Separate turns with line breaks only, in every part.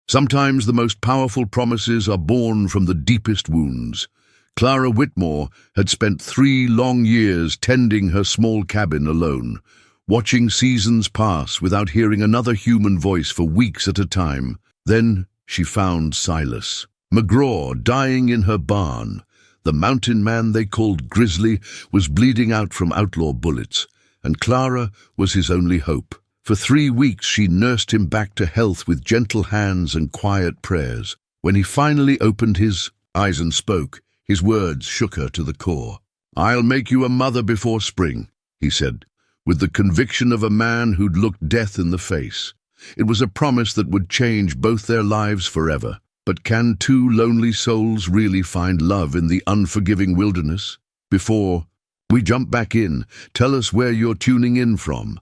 Sometimes the most powerful promises are born from the deepest wounds. Clara Whitmore had spent 3 long years tending her small cabin alone, watching seasons pass without hearing another human voice for weeks at a time. Then she found Silas McGraw dying in her barn. The mountain man they called Grizzly was bleeding out from outlaw bullets, and Clara was his only hope. For 3 weeks she nursed him back to health with gentle hands and quiet prayers. When he finally opened his eyes and spoke, his words shook her to the core. "I'll make you a mother before spring," he said, with the conviction of a man who'd looked death in the face. It was a promise that would change both their lives forever. But can 2 lonely souls really find love in the unforgiving wilderness? Before we jump back in, tell us where you're tuning in from.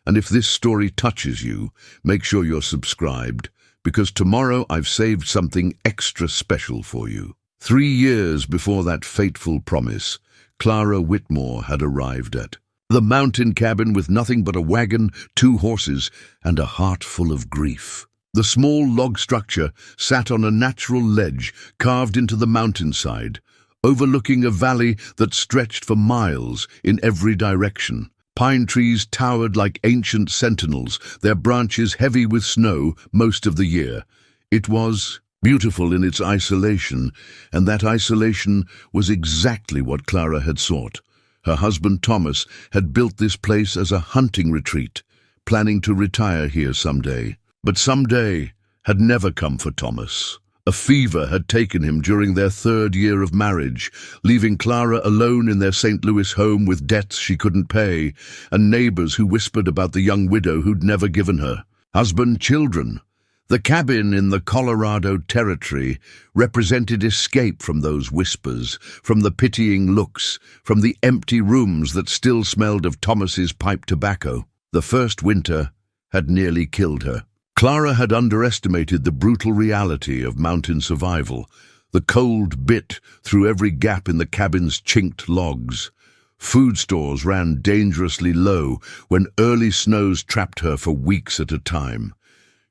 And if this story touches you, make sure you're subscribed, because tomorrow I've saved something extra special for you. 3 years before that fateful promise, Clara Whitmore had arrived at the mountain cabin with nothing but a wagon, 2 horses, and a heart full of grief. The small log structure sat on a natural ledge carved into the mountainside, overlooking a valley that stretched for miles in every direction. Pine trees towered like ancient sentinels, their branches heavy with snow most of the year. It was beautiful in its isolation, and that isolation was exactly what Clara had sought. Her husband Thomas had built this place as a hunting retreat, planning to retire here someday. But someday had never come for Thomas. A fever had taken him during their 3rd year of marriage, leaving Clara alone in their St. Louis home with debts she couldn't pay, and neighbors who whispered about the young widow who'd never given her husband, children. The cabin in the Colorado Territory represented escape from those whispers, from the pitying looks, from the empty rooms that still smelled of Thomas's pipe tobacco. The first winter had nearly killed her. Clara had underestimated the brutal reality of mountain survival. The cold bit through every gap in the cabin's chinked logs. Food stores ran dangerously low when early snows trapped her for weeks at a time.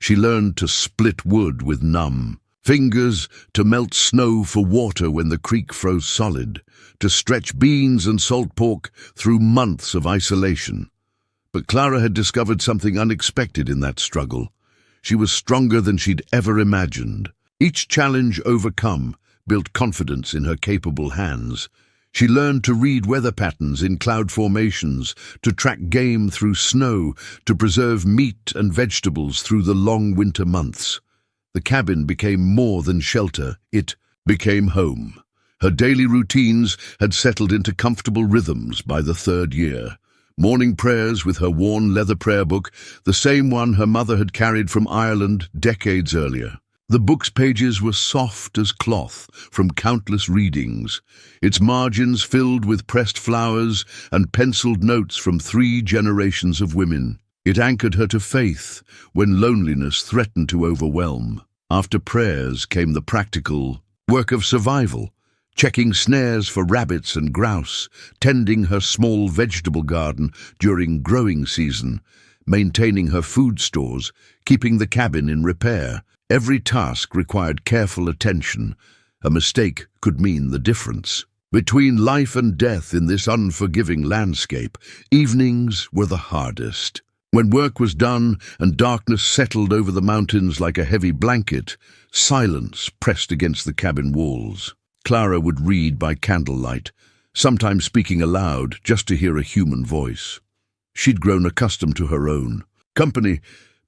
She learned to split wood with numb fingers, to melt snow for water when the creek froze solid, to stretch beans and salt pork through months of isolation. But Clara had discovered something unexpected in that struggle. She was stronger than she'd ever imagined. Each challenge overcome built confidence in her capable hands. She learned to read weather patterns in cloud formations, to track game through snow, to preserve meat and vegetables through the long winter months. The cabin became more than shelter. It became home. Her daily routines had settled into comfortable rhythms by the 3rd year. Morning prayers with her worn leather prayer book, the same one her mother had carried from Ireland decades earlier. The book's pages were soft as cloth from countless readings, its margins filled with pressed flowers and penciled notes from 3 generations of women. It anchored her to faith when loneliness threatened to overwhelm. After prayers came the practical work of survival, checking snares for rabbits and grouse, tending her small vegetable garden during growing season, maintaining her food stores, keeping the cabin in repair. Every task required careful attention. A mistake could mean the difference. Between life and death in this unforgiving landscape, evenings were the hardest. When work was done and darkness settled over the mountains like a heavy blanket, silence pressed against the cabin walls. Clara would read by candlelight, sometimes speaking aloud just to hear a human voice. She'd grown accustomed to her own company,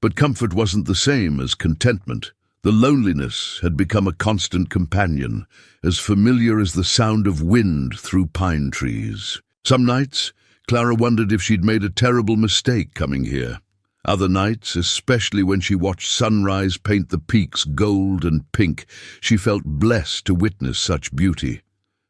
but comfort wasn't the same as contentment. The loneliness had become a constant companion, as familiar as the sound of wind through pine trees. Some nights, Clara wondered if she'd made a terrible mistake coming here. Other nights, especially when she watched sunrise paint the peaks gold and pink, she felt blessed to witness such beauty.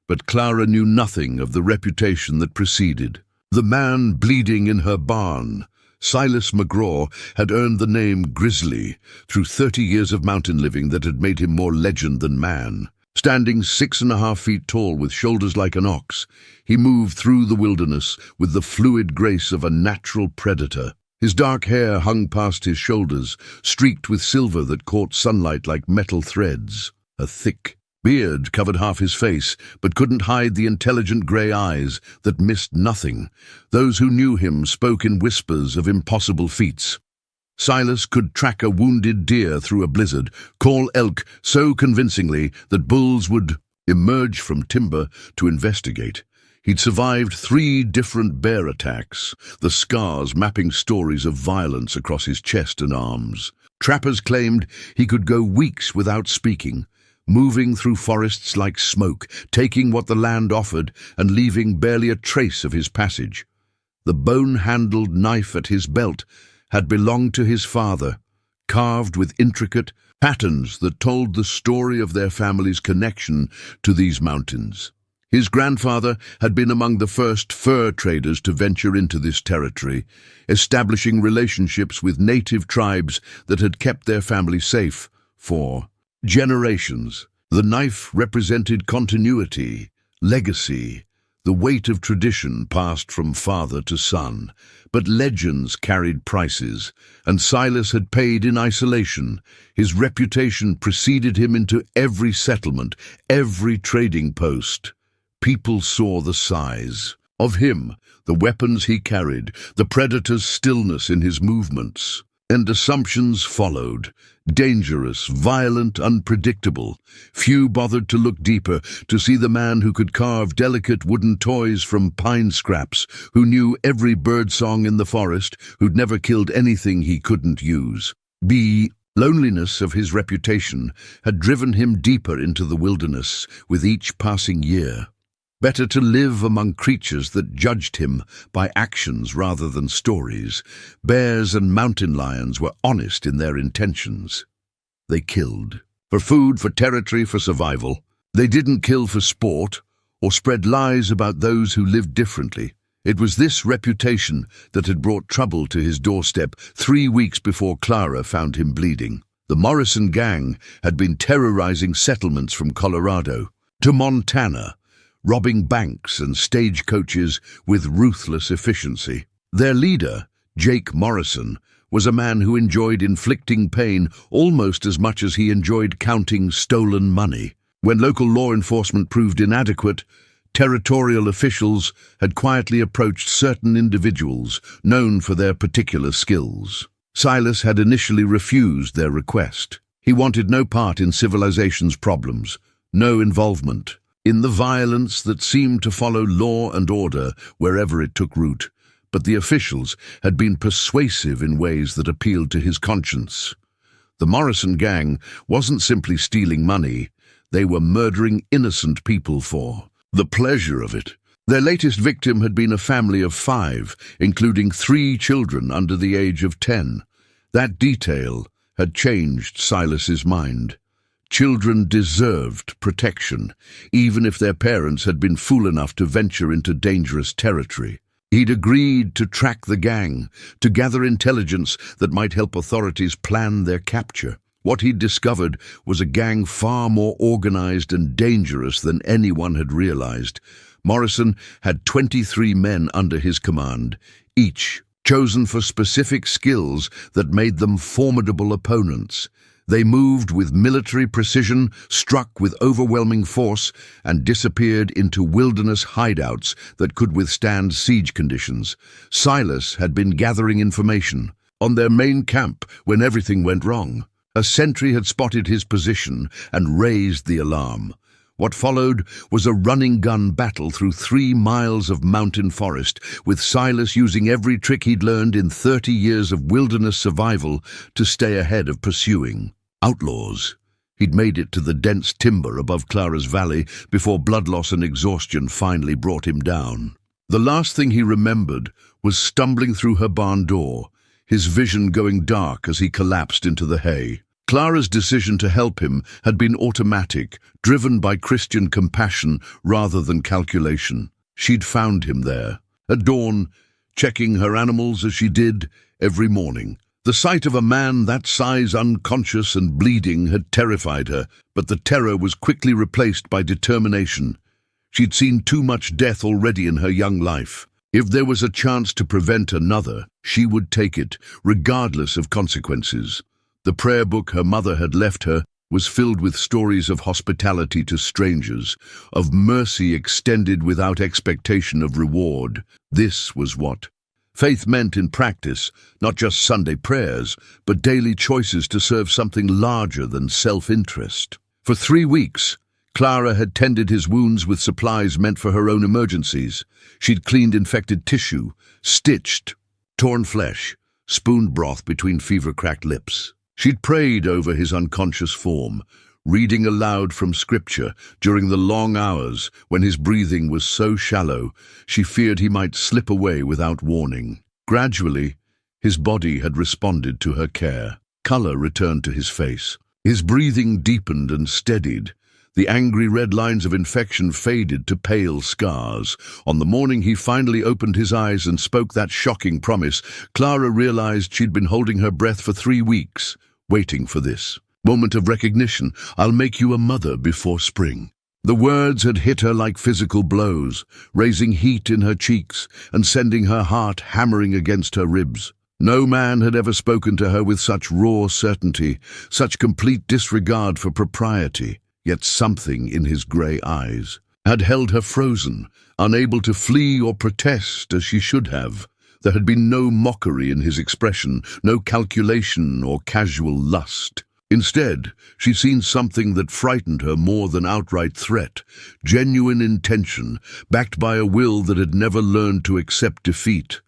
But Clara knew nothing of the reputation that preceded. The man bleeding in her barn, Silas McGraw, had earned the name Grizzly through 30 years of mountain living that had made him more legend than man. Standing 6.5 feet tall with shoulders like an ox, he moved through the wilderness with the fluid grace of a natural predator. His dark hair hung past his shoulders, streaked with silver that caught sunlight like metal threads. A thick beard covered half his face, but couldn't hide the intelligent grey eyes that missed nothing. Those who knew him spoke in whispers of impossible feats. Silas could track a wounded deer through a blizzard, call elk so convincingly that bulls would emerge from timber to investigate. He'd survived 3 different bear attacks, the scars mapping stories of violence across his chest and arms. Trappers claimed he could go weeks without speaking, moving through forests like smoke, taking what the land offered and leaving barely a trace of his passage. The bone-handled knife at his belt had belonged to his father, carved with intricate patterns that told the story of their family's connection to these mountains. His grandfather had been among the first fur traders to venture into this territory, establishing relationships with native tribes that had kept their family safe for generations. The knife represented continuity, legacy, the weight of tradition passed from father to son. But legends carried prices, and Silas had paid in isolation. His reputation preceded him into every settlement, every trading post. People saw the size of him, the weapons he carried, the predator's stillness in his movements. And assumptions followed, dangerous, violent, unpredictable. Few bothered to look deeper, to see the man who could carve delicate wooden toys from pine scraps, who knew every birdsong in the forest, who'd never killed anything he couldn't use. The loneliness of his reputation had driven him deeper into the wilderness with each passing year. Better to live among creatures that judged him by actions rather than stories. Bears and mountain lions were honest in their intentions. They killed. For food, for territory, for survival. They didn't kill for sport or spread lies about those who lived differently. It was this reputation that had brought trouble to his doorstep 3 weeks before Clara found him bleeding. The Morrison gang had been terrorizing settlements from Colorado to Montana, robbing banks and stagecoaches with ruthless efficiency. Their leader, Jake Morrison, was a man who enjoyed inflicting pain almost as much as he enjoyed counting stolen money. When local law enforcement proved inadequate, territorial officials had quietly approached certain individuals known for their particular skills. Silas had initially refused their request. He wanted no part in civilization's problems, no involvement in the violence that seemed to follow law and order wherever it took root. But the officials had been persuasive in ways that appealed to his conscience. The Morrison gang wasn't simply stealing money, they were murdering innocent people for the pleasure of it. Their latest victim had been a family of 5, including 3 children under the age of 10. That detail had changed Silas's mind. Children deserved protection, even if their parents had been fool enough to venture into dangerous territory. He'd agreed to track the gang, to gather intelligence that might help authorities plan their capture. What he'd discovered was a gang far more organized and dangerous than anyone had realized. Morrison had 23 men under his command, each chosen for specific skills that made them formidable opponents. They moved with military precision, struck with overwhelming force, and disappeared into wilderness hideouts that could withstand siege conditions. Silas had been gathering information on their main camp when everything went wrong. A sentry had spotted his position and raised the alarm. What followed was a running-gun battle through 3 miles of mountain forest, with Silas using every trick he'd learned in 30 years of wilderness survival to stay ahead of pursuing outlaws. He'd made it to the dense timber above Clara's Valley before blood loss and exhaustion finally brought him down. The last thing he remembered was stumbling through her barn door, his vision going dark as he collapsed into the hay. Clara's decision to help him had been automatic, driven by Christian compassion rather than calculation. She'd found him there, at dawn, checking her animals as she did every morning. The sight of a man that size unconscious and bleeding had terrified her, but the terror was quickly replaced by determination. She'd seen too much death already in her young life. If there was a chance to prevent another, she would take it, regardless of consequences. The prayer book her mother had left her was filled with stories of hospitality to strangers, of mercy extended without expectation of reward. This was what faith meant in practice, not just Sunday prayers, but daily choices to serve something larger than self-interest. For 3 weeks, Clara had tended his wounds with supplies meant for her own emergencies. She'd cleaned infected tissue, stitched torn flesh, spooned broth between fever-cracked lips. She'd prayed over his unconscious form, reading aloud from scripture during the long hours when his breathing was so shallow she feared he might slip away without warning. Gradually, his body had responded to her care. Color returned to his face. His breathing deepened and steadied. The angry red lines of infection faded to pale scars. On the morning he finally opened his eyes and spoke that shocking promise, Clara realized she'd been holding her breath for 3 weeks, waiting for this moment of recognition. "I'll make you a mother before spring." The words had hit her like physical blows, raising heat in her cheeks and sending her heart hammering against her ribs. No man had ever spoken to her with such raw certainty, such complete disregard for propriety. Yet something in his grey eyes had held her frozen, unable to flee or protest as she should have. There had been no mockery in his expression, no calculation or casual lust. Instead, she'd seen something that frightened her more than outright threat, genuine intention, backed by a will that had never learned to accept defeat.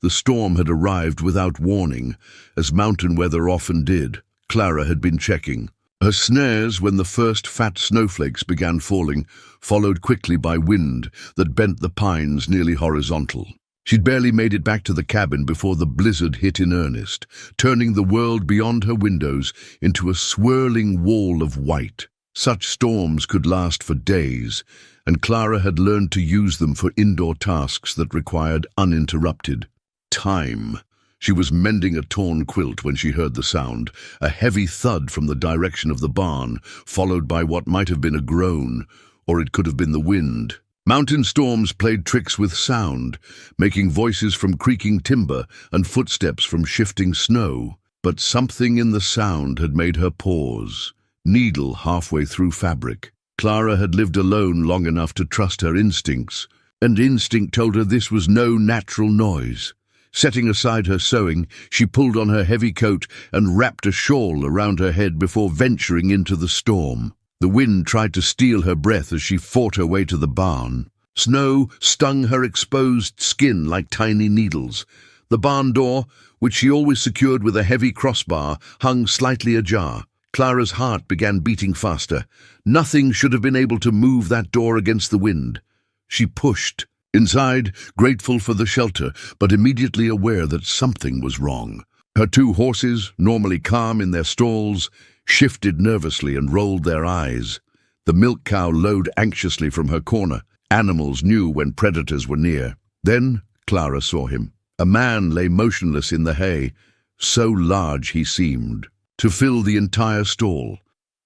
The storm had arrived without warning, as mountain weather often did. Clara had been checking her snares when the first fat snowflakes began falling, followed quickly by wind that bent the pines nearly horizontal. She'd barely made it back to the cabin before the blizzard hit in earnest, turning the world beyond her windows into a swirling wall of white. Such storms could last for days, and Clara had learned to use them for indoor tasks that required uninterrupted time. She was mending a torn quilt when she heard the sound, a heavy thud from the direction of the barn, followed by what might have been a groan, or it could have been the wind. Mountain storms played tricks with sound, making voices from creaking timber and footsteps from shifting snow. But something in the sound had made her pause, needle halfway through fabric. Clara had lived alone long enough to trust her instincts, and instinct told her this was no natural noise. Setting aside her sewing, she pulled on her heavy coat and wrapped a shawl around her head before venturing into the storm. The wind tried to steal her breath as she fought her way to the barn. Snow stung her exposed skin like tiny needles. The barn door, which she always secured with a heavy crossbar, hung slightly ajar. Clara's heart began beating faster. Nothing should have been able to move that door against the wind. She pushed. Inside, grateful for the shelter, but immediately aware that something was wrong. Her 2 horses, normally calm in their stalls, shifted nervously and rolled their eyes. The milk cow lowed anxiously from her corner. Animals knew when predators were near. Then Clara saw him. A man lay motionless in the hay, so large he seemed to fill the entire stall.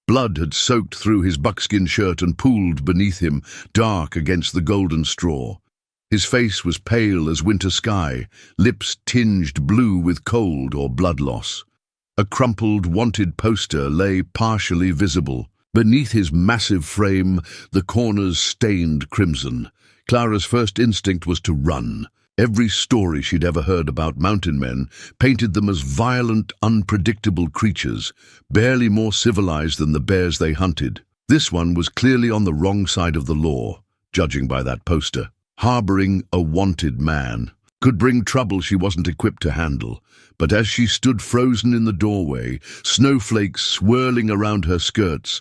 Blood had soaked through his buckskin shirt and pooled beneath him, dark against the golden straw. His face was pale as winter sky, lips tinged blue with cold or blood loss. A crumpled, wanted poster lay partially visible. Beneath his massive frame, the corners stained crimson. Clara's first instinct was to run. Every story she'd ever heard about mountain men painted them as violent, unpredictable creatures, barely more civilized than the bears they hunted. This one was clearly on the wrong side of the law, judging by that poster. Harboring a wanted man could bring trouble she wasn't equipped to handle, but as she stood frozen in the doorway, snowflakes swirling around her skirts,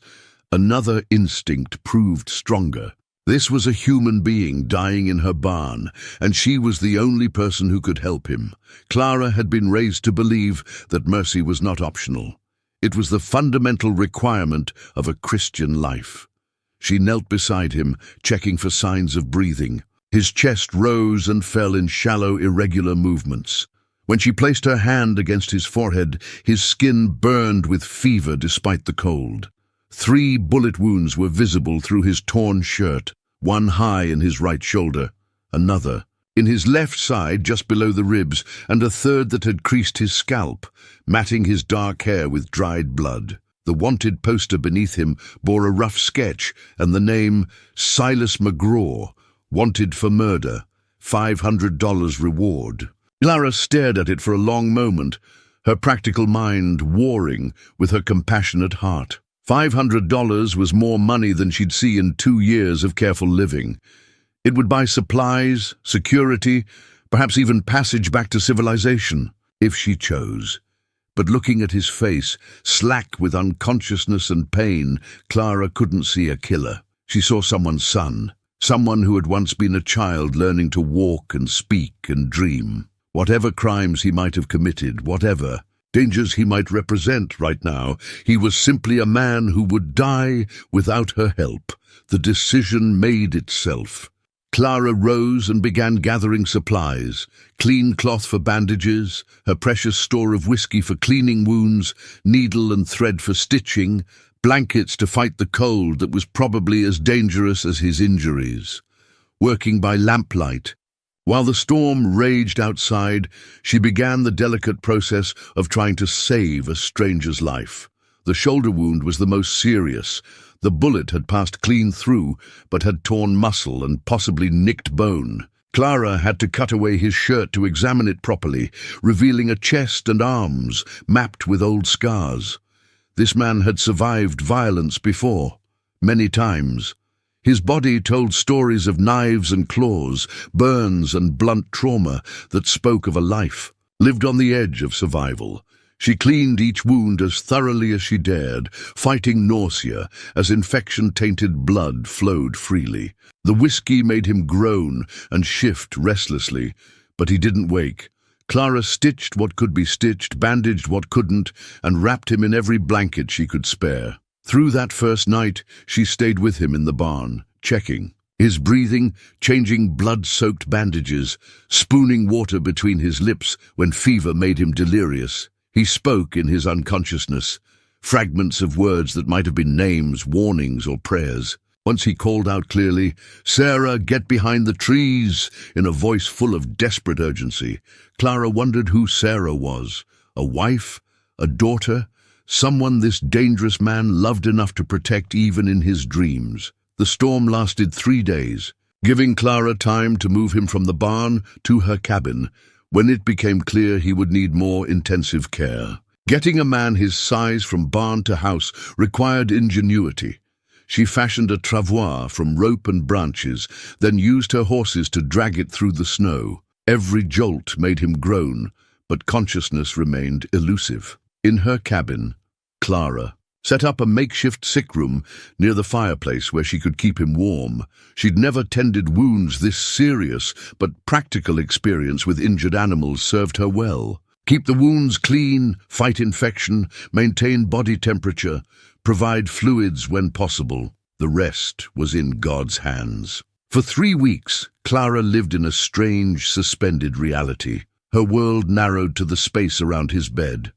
another instinct proved stronger. This was a human being dying in her barn, and she was the only person who could help him. Clara had been raised to believe that mercy was not optional. It was the fundamental requirement of a Christian life. She knelt beside him, checking for signs of breathing. His chest rose and fell in shallow, irregular movements. When she placed her hand against his forehead, his skin burned with fever despite the cold. 3 bullet wounds were visible through his torn shirt, one high in his right shoulder, another in his left side just below the ribs, and a third that had creased his scalp, matting his dark hair with dried blood. The wanted poster beneath him bore a rough sketch and the name Silas McGraw, wanted for murder, $500 reward. Clara stared at it for a long moment, her practical mind warring with her compassionate heart. $500 was more money than she'd see in 2 years of careful living. It would buy supplies, security, perhaps even passage back to civilization, if she chose. But looking at his face, slack with unconsciousness and pain, Clara couldn't see a killer. She saw someone's son, someone who had once been a child learning to walk and speak and dream. Whatever crimes he might have committed, whatever dangers he might represent right now, he was simply a man who would die without her help. The decision made itself. Clara rose and began gathering supplies, clean cloth for bandages, her precious store of whiskey for cleaning wounds, needle and thread for stitching, blankets to fight the cold that was probably as dangerous as his injuries. Working by lamplight, while the storm raged outside, she began the delicate process of trying to save a stranger's life. The shoulder wound was the most serious. The bullet had passed clean through, but had torn muscle and possibly nicked bone. Clara had to cut away his shirt to examine it properly, revealing a chest and arms mapped with old scars. This man had survived violence before, many times. His body told stories of knives and claws, burns and blunt trauma that spoke of a life lived on the edge of survival. She cleaned each wound as thoroughly as she dared, fighting nausea as infection-tainted blood flowed freely. The whiskey made him groan and shift restlessly, but he didn't wake. Clara stitched what could be stitched, bandaged what couldn't, and wrapped him in every blanket she could spare. Through that first night, she stayed with him in the barn, checking his breathing, changing blood-soaked bandages, spooning water between his lips when fever made him delirious. He spoke in his unconsciousness, fragments of words that might have been names, warnings, or prayers. Once he called out clearly, "Sarah, get behind the trees," in a voice full of desperate urgency. Clara wondered who Sarah was. A wife? A daughter? Someone this dangerous man loved enough to protect even in his dreams. The storm lasted 3 days, giving Clara time to move him from the barn to her cabin, when it became clear he would need more intensive care. Getting a man his size from barn to house required ingenuity. She fashioned a travois from rope and branches, then used her horses to drag it through the snow. Every jolt made him groan, but consciousness remained elusive. In her cabin, Clara set up a makeshift sick room near the fireplace where she could keep him warm. She'd never tended wounds this serious, but practical experience with injured animals served her well. Keep the wounds clean, fight infection, maintain body temperature, provide fluids when possible. The rest was in God's hands. For 3 weeks, Clara lived in a strange, suspended reality. Her world narrowed to the space around his bed.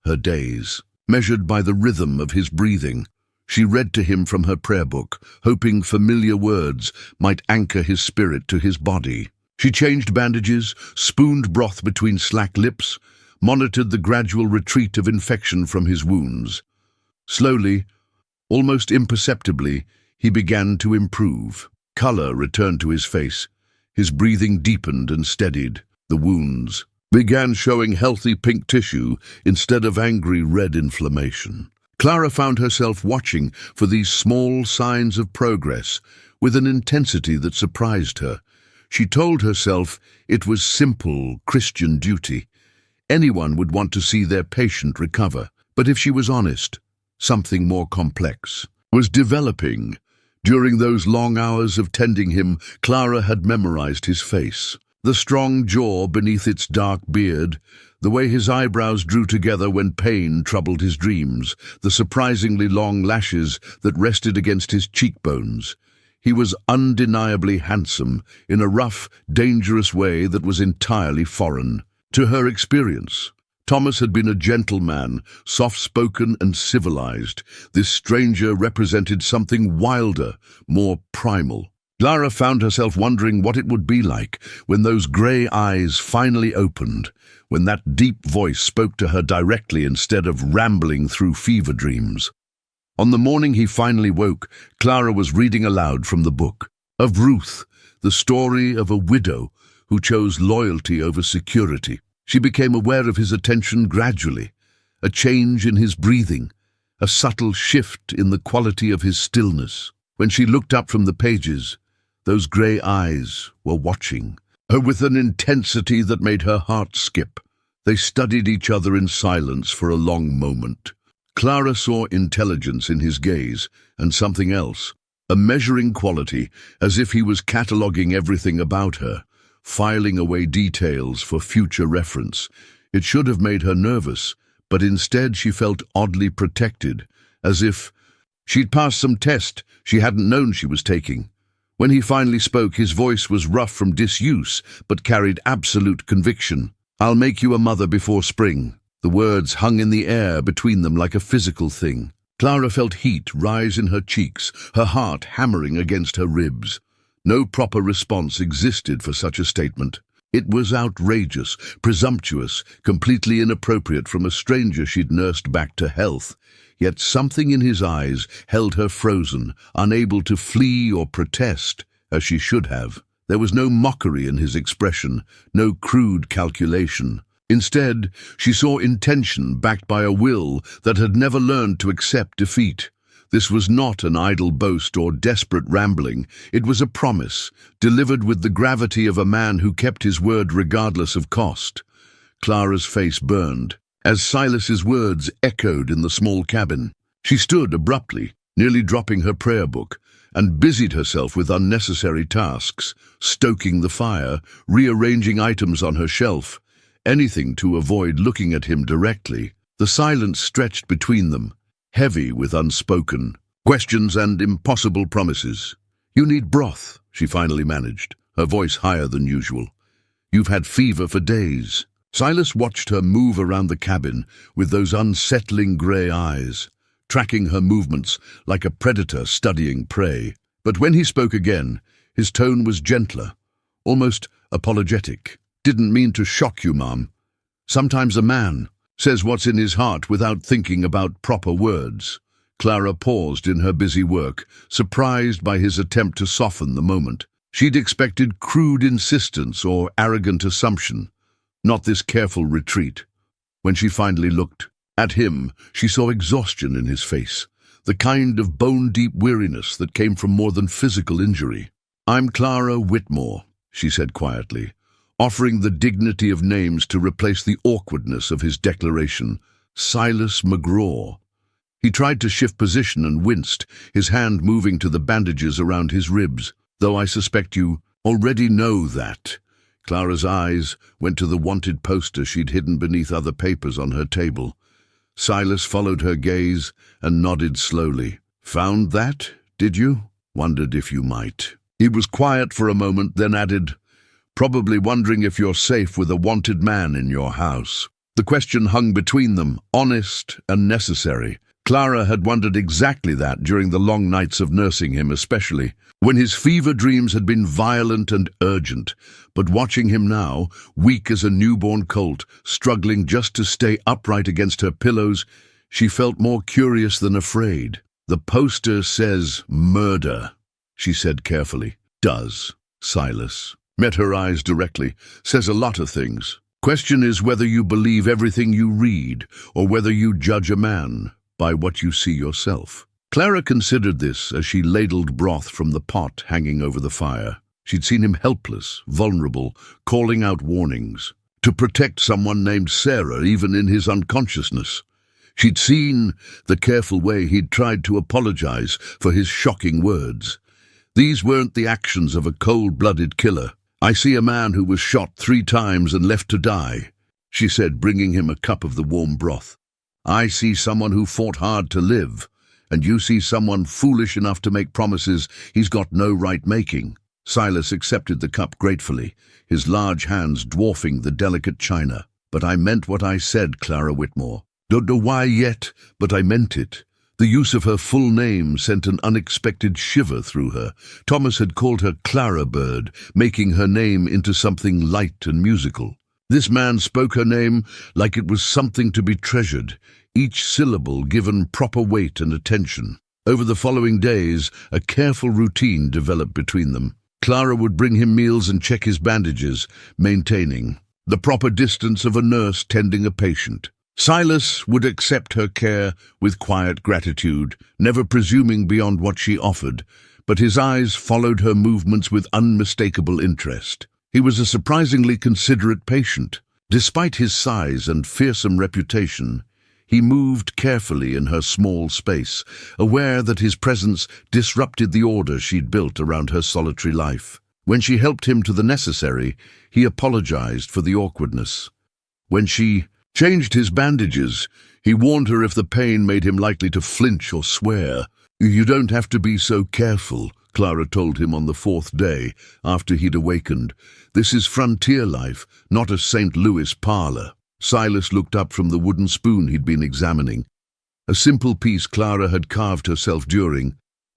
Her days measured by the rhythm of his breathing. She read to him from her prayer book, hoping familiar words might anchor his spirit to his body. She changed bandages, spooned broth between slack lips, monitored the gradual retreat of infection from his wounds. Slowly, almost imperceptibly, he began to improve. Color returned to his face. His breathing deepened and steadied. The wounds began showing healthy pink tissue instead of angry red inflammation. Clara found herself watching for these small signs of progress with an intensity that surprised her. She told herself it was simple Christian duty. Anyone would want to see their patient recover. But if she was honest, something more complex was developing. During those long hours of tending him, Clara had memorized his face. The strong jaw beneath its dark beard, the way his eyebrows drew together when pain troubled his dreams, the surprisingly long lashes that rested against his cheekbones. He was undeniably handsome, in a rough, dangerous way that was entirely foreign to her experience. Thomas had been a gentleman, soft-spoken and civilized. This stranger represented something wilder, more primal. Clara found herself wondering what it would be like when those grey eyes finally opened, when that deep voice spoke to her directly instead of rambling through fever dreams. On the morning he finally woke, Clara was reading aloud from the book of Ruth, the story of a widow who chose loyalty over security. She became aware of his attention gradually, a change in his breathing, a subtle shift in the quality of his stillness. When she looked up from the pages, those grey eyes were watching her with an intensity that made her heart skip. They studied each other in silence for a long moment. Clara saw intelligence in his gaze and something else, a measuring quality, as if he was cataloguing everything about her, filing away details for future reference. It should have made her nervous, but instead she felt oddly protected, as if she'd passed some test she hadn't known she was taking. When he finally spoke, his voice was rough from disuse, but carried absolute conviction. "I'll make you a mother before spring." The words hung in the air between them like a physical thing. Clara felt heat rise in her cheeks, her heart hammering against her ribs. No proper response existed for such a statement. It was outrageous, presumptuous, completely inappropriate from a stranger she'd nursed back to health. Yet something in his eyes held her frozen, unable to flee or protest, as she should have. There was no mockery in his expression, no crude calculation. Instead, she saw intention backed by a will that had never learned to accept defeat. This was not an idle boast or desperate rambling. It was a promise, delivered with the gravity of a man who kept his word regardless of cost. Clara's face burned as Silas's words echoed in the small cabin. She stood abruptly, nearly dropping her prayer book, and busied herself with unnecessary tasks, stoking the fire, rearranging items on her shelf, anything to avoid looking at him directly. The silence stretched between them, heavy with unspoken questions and impossible promises. "You need broth," she finally managed, her voice higher than usual. "You've had fever for days." Silas watched her move around the cabin with those unsettling grey eyes, tracking her movements like a predator studying prey. But when he spoke again, his tone was gentler, almost apologetic. "Didn't mean to shock you, Mom. Sometimes a man says what's in his heart without thinking about proper words." Clara paused in her busy work, surprised by his attempt to soften the moment. She'd expected crude insistence or arrogant assumption, not this careful retreat. When she finally looked at him, she saw exhaustion in his face, the kind of bone-deep weariness that came from more than physical injury. "I'm Clara Whitmore," she said quietly, offering the dignity of names to replace the awkwardness of his declaration. "Silas McGraw." He tried to shift position and winced, his hand moving to the bandages around his ribs. "Though I suspect you already know that." Clara's eyes went to the wanted poster she'd hidden beneath other papers on her table. Silas followed her gaze and nodded slowly. "Found that, did you? Wondered if you might." He was quiet for a moment, then added, "Probably wondering if you're safe with a wanted man in your house." The question hung between them, honest and necessary. Clara had wondered exactly that during the long nights of nursing him, especially when his fever dreams had been violent and urgent. But watching him now, weak as a newborn colt, struggling just to stay upright against her pillows, she felt more curious than afraid. "The poster says murder," she said carefully. "Does." Silas met her eyes directly. "Says a lot of things. Question is whether you believe everything you read, or whether you judge a man by what you see yourself." Clara considered this as she ladled broth from the pot hanging over the fire. She'd seen him helpless, vulnerable, calling out warnings to protect someone named Sarah even in his unconsciousness. She'd seen the careful way he'd tried to apologize for his shocking words. These weren't the actions of a cold-blooded killer. "I see a man who was shot 3 times and left to die," she said, bringing him a cup of the warm broth. "I see someone who fought hard to live, and you see someone foolish enough to make promises he's got no right making." Silas accepted the cup gratefully, his large hands dwarfing the delicate china. "But I meant what I said, Clara Whitmore. Don't know why yet, but I meant it. The use of her full name sent an unexpected shiver through her. Thomas had called her Clara Bird, making her name into something light and musical. This man spoke her name like it was something to be treasured, each syllable given proper weight and attention. Over the following days, a careful routine developed between them. Clara would bring him meals and check his bandages, maintaining the proper distance of a nurse tending a patient. Silas would accept her care with quiet gratitude, never presuming beyond what she offered, but his eyes followed her movements with unmistakable interest. He was a surprisingly considerate patient. Despite his size and fearsome reputation, he moved carefully in her small space, aware that his presence disrupted the order she'd built around her solitary life. When she helped him to the necessary, he apologized for the awkwardness. When she changed his bandages, he warned her if the pain made him likely to flinch or swear. "You don't have to be so careful," Clara told him on the 4th day, after he'd awakened. "This is frontier life, not a St. Louis parlor." Silas looked up from the wooden spoon he'd been examining, a simple piece Clara had carved herself during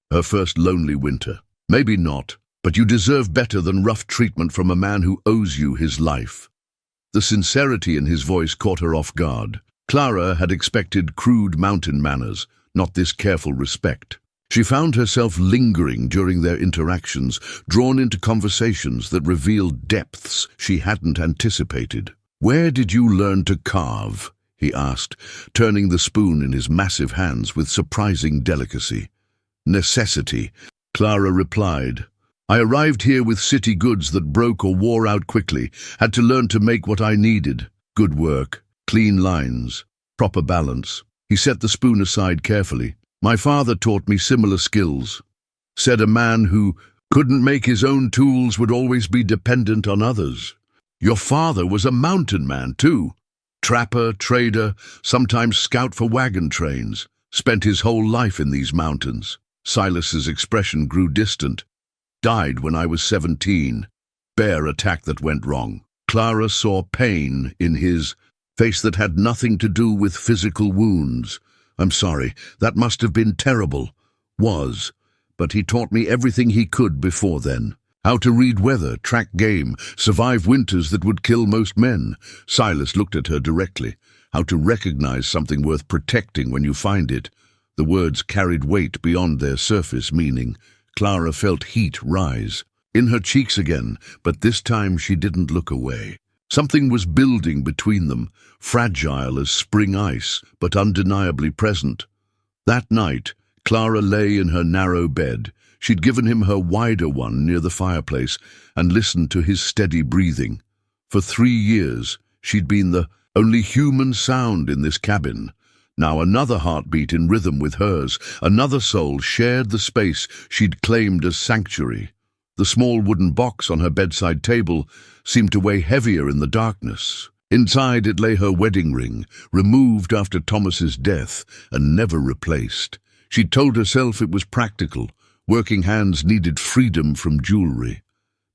her first lonely winter. "Maybe not, but you deserve better than rough treatment from a man who owes you his life." The sincerity in his voice caught her off guard. Clara had expected crude mountain manners, not this careful respect. She found herself lingering during their interactions, drawn into conversations that revealed depths she hadn't anticipated. "Where did you learn to carve?" he asked, turning the spoon in his massive hands with surprising delicacy. "Necessity," Clara replied. "I arrived here with city goods that broke or wore out quickly, had to learn to make what I needed. Good work, clean lines, proper balance." He set the spoon aside carefully. "My father taught me similar skills. Said a man who couldn't make his own tools would always be dependent on others." "Your father was a mountain man, too. Trapper, trader, sometimes scout for wagon trains. Spent his whole life in these mountains." Silas's expression grew distant. "Died when I was 17. Bear attack that went wrong." Clara saw pain in his face that had nothing to do with physical wounds. "I'm sorry, that must have been terrible." "Was, but he taught me everything he could before then. How to read weather, track game, survive winters that would kill most men." Silas looked at her directly. "How to recognize something worth protecting when you find it." The words carried weight beyond their surface meaning. Clara felt heat rise in her cheeks again, but this time she didn't look away. Something was building between them, fragile as spring ice, but undeniably present. That night, Clara lay in her narrow bed. She'd given him her wider one near the fireplace and listened to his steady breathing. For 3 years, she'd been the only human sound in this cabin. Now another heartbeat in rhythm with hers, another soul shared the space she'd claimed as sanctuary. The small wooden box on her bedside table seemed to weigh heavier in the darkness. Inside it lay her wedding ring, removed after Thomas's death and never replaced. She'd told herself it was practical. Working hands needed freedom from jewelry.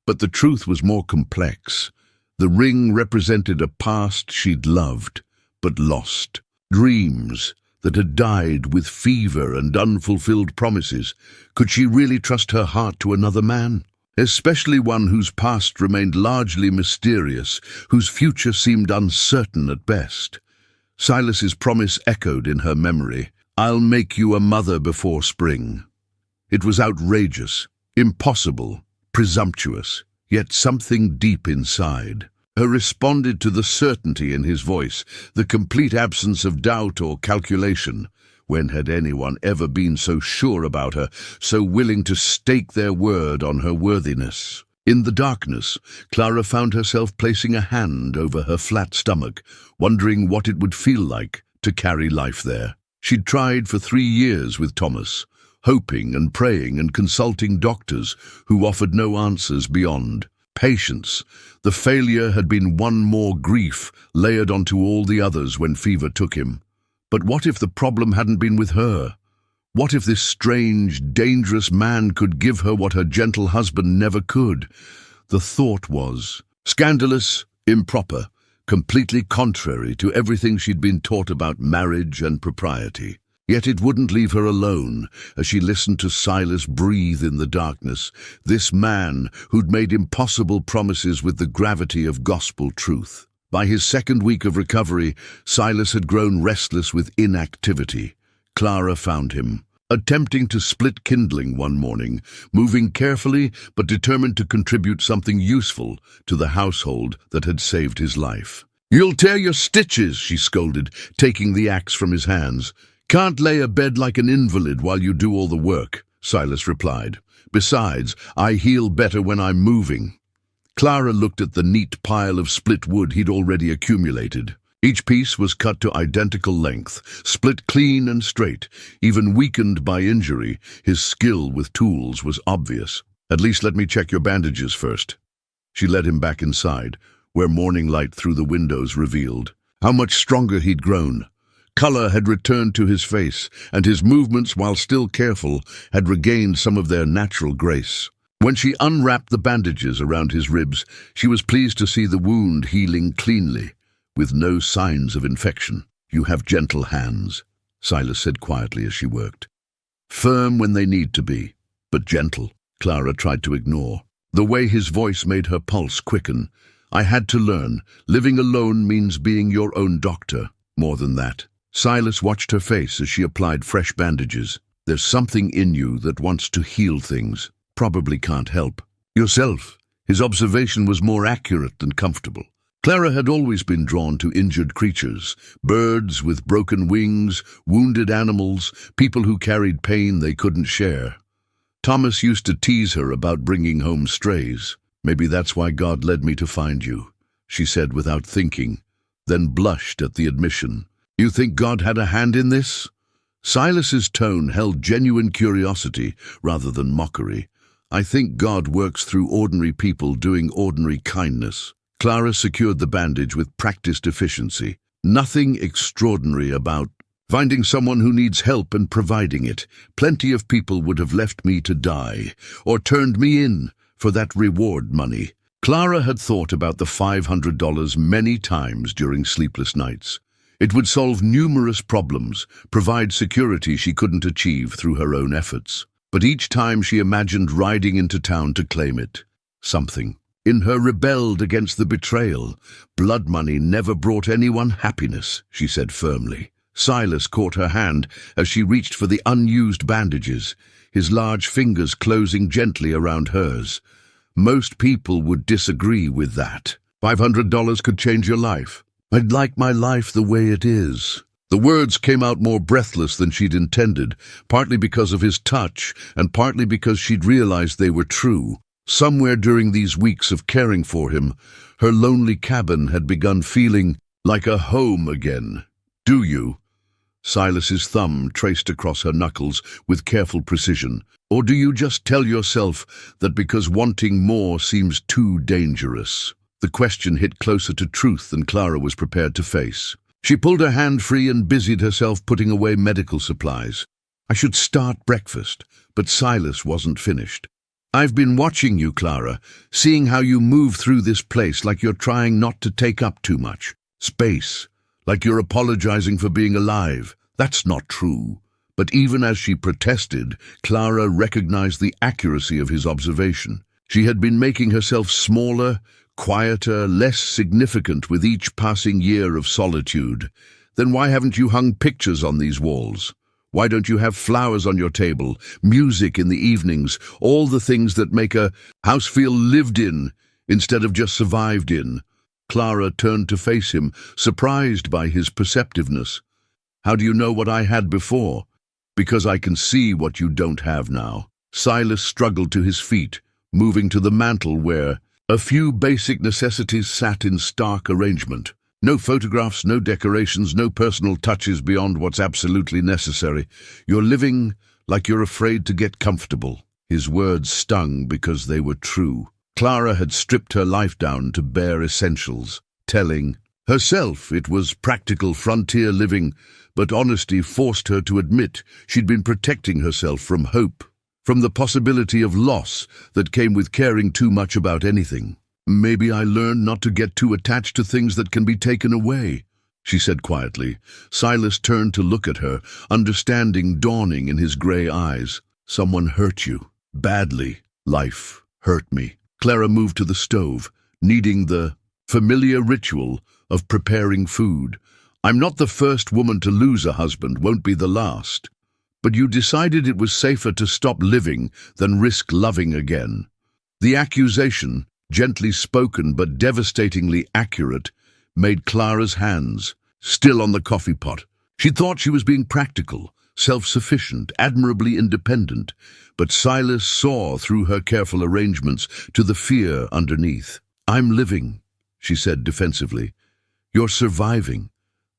But the truth was more complex. The ring represented a past she'd loved, but lost. Dreams that had died with fever and unfulfilled promises. Could she really trust her heart to another man? Especially one whose past remained largely mysterious, whose future seemed uncertain at best. Silas's promise echoed in her memory. "I'll make you a mother before spring." It was outrageous, impossible, presumptuous, yet something deep inside her responded to the certainty in his voice, the complete absence of doubt or calculation. When had anyone ever been so sure about her, so willing to stake their word on her worthiness? In the darkness, Clara found herself placing a hand over her flat stomach, wondering what it would feel like to carry life there. She'd tried for 3 years with Thomas, hoping and praying and consulting doctors who offered no answers beyond patience. The failure had been one more grief layered onto all the others when fever took him. But what if the problem hadn't been with her? What if this strange, dangerous man could give her what her gentle husband never could? The thought was scandalous, improper, completely contrary to everything she'd been taught about marriage and propriety. Yet it wouldn't leave her alone as she listened to Silas breathe in the darkness, this man who'd made impossible promises with the gravity of gospel truth. By his second week of recovery, Silas had grown restless with inactivity. Clara found him, attempting to split kindling one morning, moving carefully but determined to contribute something useful to the household that had saved his life. "You'll tear your stitches," she scolded, taking the axe from his hands. "Can't lay abed like an invalid while you do all the work," Silas replied. "Besides, I heal better when I'm moving." Clara looked at the neat pile of split wood he'd already accumulated. Each piece was cut to identical length, split clean and straight. Even weakened by injury, his skill with tools was obvious. "At least let me check your bandages first." She led him back inside, where morning light through the windows revealed how much stronger he'd grown. Color had returned to his face, and his movements, while still careful, had regained some of their natural grace. When she unwrapped the bandages around his ribs, she was pleased to see the wound healing cleanly, with no signs of infection. "You have gentle hands," Silas said quietly as she worked. "Firm when they need to be, but gentle." Clara tried to ignore. The way his voice made her pulse quicken. "I had to learn. Living alone means being your own doctor. More than that." Silas watched her face as she applied fresh bandages. "There's something in you that wants to heal things. Probably can't help yourself." His observation was more accurate than comfortable. Clara had always been drawn to injured creatures, birds with broken wings, wounded animals, people who carried pain they couldn't share. Thomas used to tease her about bringing home strays. "Maybe that's why God led me to find you," she said without thinking, then blushed at the admission. "You think God had a hand in this?" Silas's tone held genuine curiosity rather than mockery. "I think God works through ordinary people doing ordinary kindness." Clara secured the bandage with practiced efficiency. "Nothing extraordinary about finding someone who needs help and providing it. Plenty of people would have left me to die, or turned me in for that reward money." Clara had thought about the $500 many times during sleepless nights. It would solve numerous problems, provide security she couldn't achieve through her own efforts. But each time she imagined riding into town to claim it, something in her rebelled against the betrayal. "Blood money never brought anyone happiness," she said firmly. Silas caught her hand as she reached for the unused bandages, his large fingers closing gently around hers. "Most people would disagree with that. $500 could change your life." "I'd like my life the way it is." The words came out more breathless than she'd intended, partly because of his touch and partly because she'd realized they were true. Somewhere during these weeks of caring for him, her lonely cabin had begun feeling like a home again. "Do you?" Silas's thumb traced across her knuckles with careful precision. "Or do you just tell yourself that because wanting more seems too dangerous?" The question hit closer to truth than Clara was prepared to face. She pulled her hand free and busied herself putting away medical supplies. "I should start breakfast," but Silas wasn't finished. "I've been watching you, Clara, seeing how you move through this place like you're trying not to take up too much space, like you're apologizing for being alive. That's not true." But even as she protested, Clara recognized the accuracy of his observation. She had been making herself smaller, quieter, less significant with each passing year of solitude. "Then why haven't you hung pictures on these walls? Why don't you have flowers on your table, music in the evenings, all the things that make a house feel lived in instead of just survived in?" Clara turned to face him, surprised by his perceptiveness. "How do you know what I had before?" "Because I can see what you don't have now." Silas struggled to his feet, moving to the mantel where a few basic necessities sat in stark arrangement. No photographs, no decorations, no personal touches beyond what's absolutely necessary. "You're living like you're afraid to get comfortable." His words stung because they were true. Clara had stripped her life down to bare essentials, telling herself it was practical frontier living, but honesty forced her to admit she'd been protecting herself from hope, from the possibility of loss that came with caring too much about anything. "Maybe I learned not to get too attached to things that can be taken away." she said quietly. Silas turned to look at her, understanding dawning in his grey eyes. Someone hurt you. Badly. Life hurt me. Clara moved to the stove, needing the familiar ritual of preparing food. I'm not the first woman to lose a husband, won't be the last. But you decided it was safer to stop living than risk loving again. The accusation, gently spoken but devastatingly accurate, made Clara's hands still on the coffee pot. She thought she was being practical, self-sufficient, admirably independent, but Silas saw through her careful arrangements to the fear underneath. I'm living, she said defensively. You're surviving.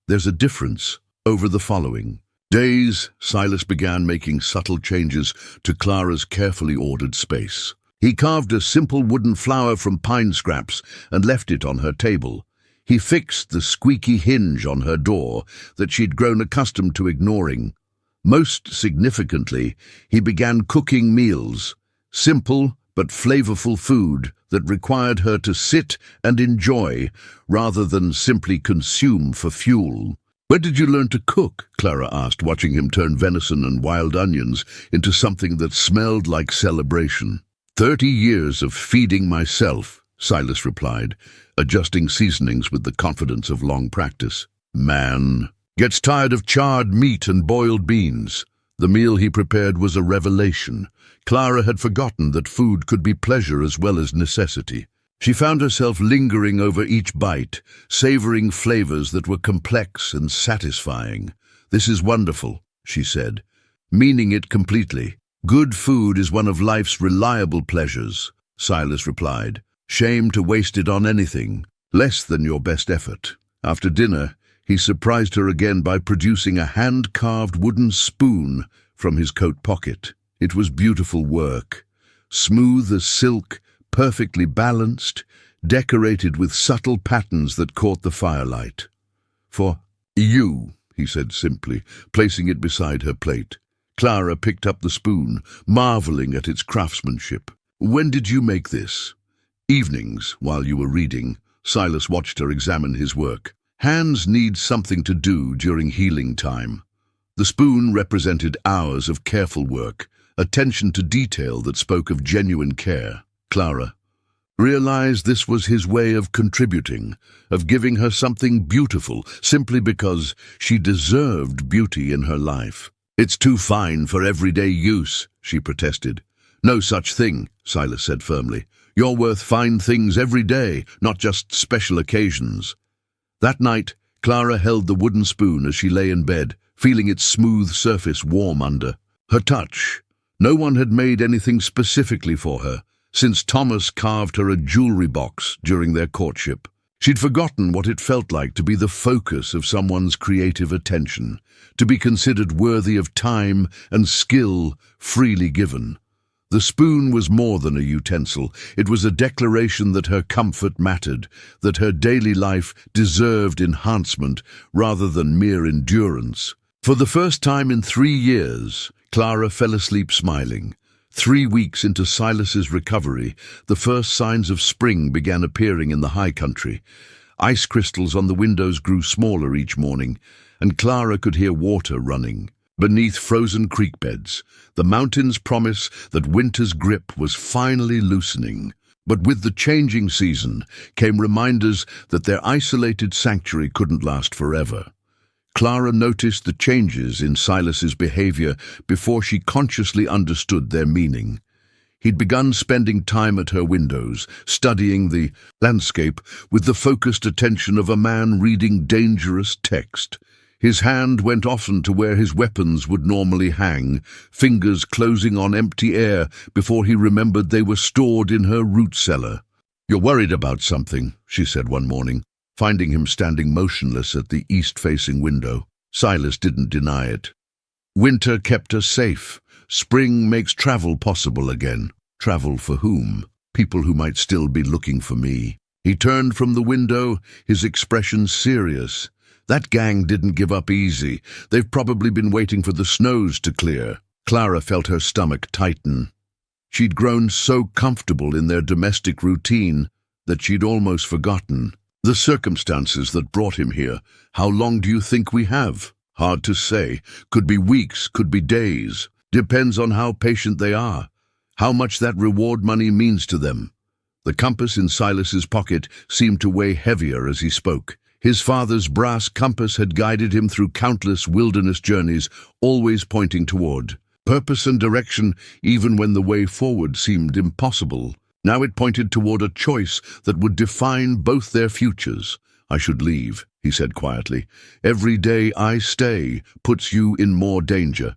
There's a difference. Over the following days, Silas began making subtle changes to Clara's carefully ordered space. He carved a simple wooden flower from pine scraps and left it on her table. He fixed the squeaky hinge on her door that she'd grown accustomed to ignoring. Most significantly, he began cooking meals, simple but flavorful food that required her to sit and enjoy rather than simply consume for fuel. Where did you learn to cook? Clara asked, watching him turn venison and wild onions into something that smelled like celebration. 30 years of feeding myself, Silas replied, adjusting seasonings with the confidence of long practice. Man gets tired of charred meat and boiled beans. The meal he prepared was a revelation. Clara had forgotten that food could be pleasure as well as necessity. She found herself lingering over each bite, savoring flavors that were complex and satisfying. This is wonderful, she said, meaning it completely. Good food is one of life's reliable pleasures, Silas replied. Shame to waste it on anything, less than your best effort. After dinner, he surprised her again by producing a hand-carved wooden spoon from his coat pocket. It was beautiful work, smooth as silk, perfectly balanced, decorated with subtle patterns that caught the firelight. For you, he said simply, placing it beside her plate. Clara picked up the spoon, marveling at its craftsmanship. When did you make this? Evenings, while you were reading. Silas watched her examine his work. Hands need something to do during healing time. The spoon represented hours of careful work, attention to detail that spoke of genuine care. Clara realized this was his way of contributing, of giving her something beautiful, simply because she deserved beauty in her life. It's too fine for everyday use, she protested. No such thing, Silas said firmly. You're worth fine things every day, not just special occasions. That night, Clara held the wooden spoon as she lay in bed, feeling its smooth surface warm under her touch. No one had made anything specifically for her, since Thomas carved her a jewelry box during their courtship. She'd forgotten what it felt like to be the focus of someone's creative attention, to be considered worthy of time and skill freely given. The spoon was more than a utensil. It was a declaration that her comfort mattered, that her daily life deserved enhancement rather than mere endurance. For the first time in 3 years, Clara fell asleep smiling. 3 weeks into Silas's recovery, the first signs of spring began appearing in the high country. Ice crystals on the windows grew smaller each morning, and Clara could hear water running. Beneath frozen creek beds, the mountains' promise that winter's grip was finally loosening. But with the changing season came reminders that their isolated sanctuary couldn't last forever. Clara noticed the changes in Silas's behavior before she consciously understood their meaning. He'd begun spending time at her windows, studying the landscape with the focused attention of a man reading dangerous text. His hand went often to where his weapons would normally hang, fingers closing on empty air before he remembered they were stored in her root cellar. "You're worried about something," she said one morning, finding him standing motionless at the east-facing window. Silas didn't deny it. "Winter kept us safe. Spring makes travel possible again." Travel for whom? People who might still be looking for me. He turned from the window, his expression serious. That gang didn't give up easy. They've probably been waiting for the snows to clear. Clara felt her stomach tighten. She'd grown so comfortable in their domestic routine that she'd almost forgotten The circumstances that brought him here, how long do you think we have? Hard to say. Could be weeks, could be days. Depends on how patient they are, how much that reward money means to them. The compass in Silas's pocket seemed to weigh heavier as he spoke. His father's brass compass had guided him through countless wilderness journeys, always pointing toward purpose and direction, even when the way forward seemed impossible. Now it pointed toward a choice that would define both their futures. I should leave, he said quietly. Every day I stay puts you in more danger.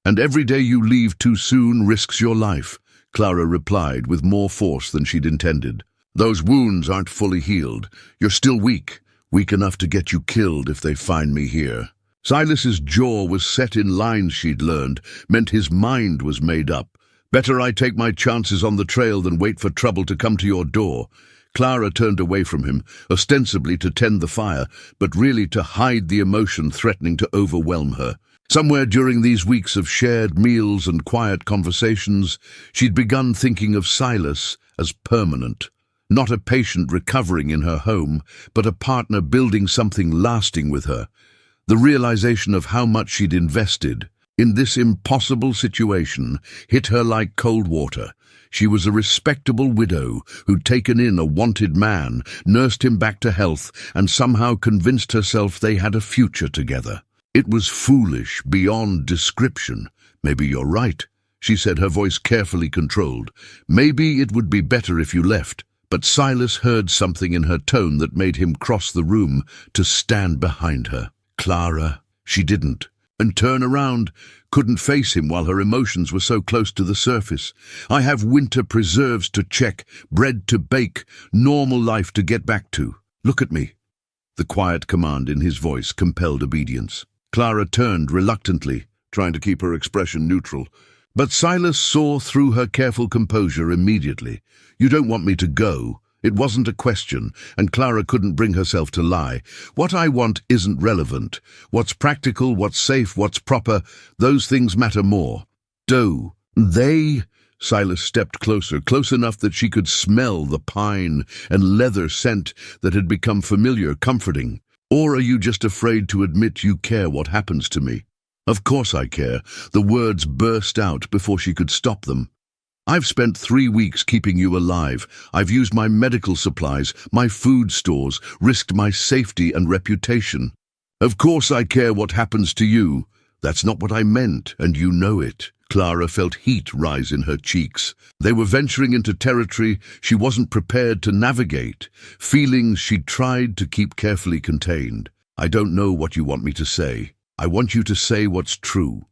And every day you leave too soon risks your life, Clara replied with more force than she'd intended. Those wounds aren't fully healed. You're still weak enough to get you killed if they find me here. Silas's jaw was set in lines she'd learned, meant his mind was made up. Better I take my chances on the trail than wait for trouble to come to your door. Clara turned away from him, ostensibly to tend the fire, but really to hide the emotion threatening to overwhelm her. Somewhere during these weeks of shared meals and quiet conversations, she'd begun thinking of Silas as permanent. Not a patient recovering in her home, but a partner building something lasting with her. The realization of how much she'd invested in this impossible situation hit her like cold water. She was a respectable widow who'd taken in a wanted man, nursed him back to health, and somehow convinced herself they had a future together. It was foolish beyond description. Maybe you're right, she said, her voice carefully controlled. Maybe it would be better if you left. But Silas heard something in her tone that made him cross the room to stand behind her. Clara, she didn't, and turn around, couldn't face him while her emotions were so close to the surface. I have winter preserves to check, bread to bake, normal life to get back to. Look at me. The quiet command in his voice compelled obedience. Clara turned reluctantly, trying to keep her expression neutral. But Silas saw through her careful composure immediately. You don't want me to go. It wasn't a question, and Clara couldn't bring herself to lie. What I want isn't relevant. What's practical, what's safe, what's proper, those things matter more. They? Silas stepped closer, close enough that she could smell the pine and leather scent that had become familiar, comforting. Or are you just afraid to admit you care what happens to me? Of course I care. The words burst out before she could stop them. I've spent 3 weeks keeping you alive. I've used my medical supplies, my food stores, risked my safety and reputation. Of course I care what happens to you. That's not what I meant, and you know it. Clara felt heat rise in her cheeks. They were venturing into territory she wasn't prepared to navigate, feelings she'd tried to keep carefully contained. I don't know what you want me to say. I want you to say what's true.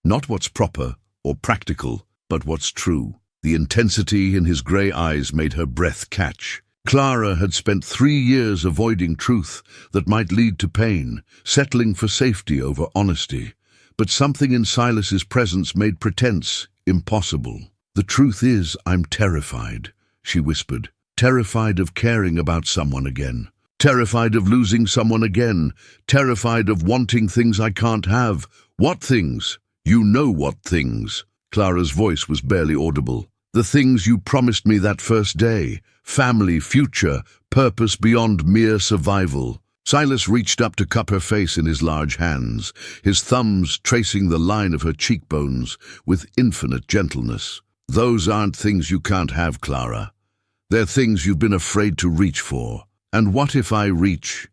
Not what's proper or practical, but what's true. The intensity in his grey eyes made her breath catch. Clara had spent 3 years avoiding truth that might lead to pain, settling for safety over honesty. But something in Silas's presence made pretense impossible. The truth is, I'm terrified, she whispered. Terrified of caring about someone again. Terrified of losing someone again. Terrified of wanting things I can't have. What things? You know what things. Clara's voice was barely audible. The things you promised me that first day. Family, future, purpose beyond mere survival. Silas reached up to cup her face in his large hands, his thumbs tracing the line of her cheekbones with infinite gentleness. Those aren't things you can't have, Clara. They're things you've been afraid to reach for. And what if I reach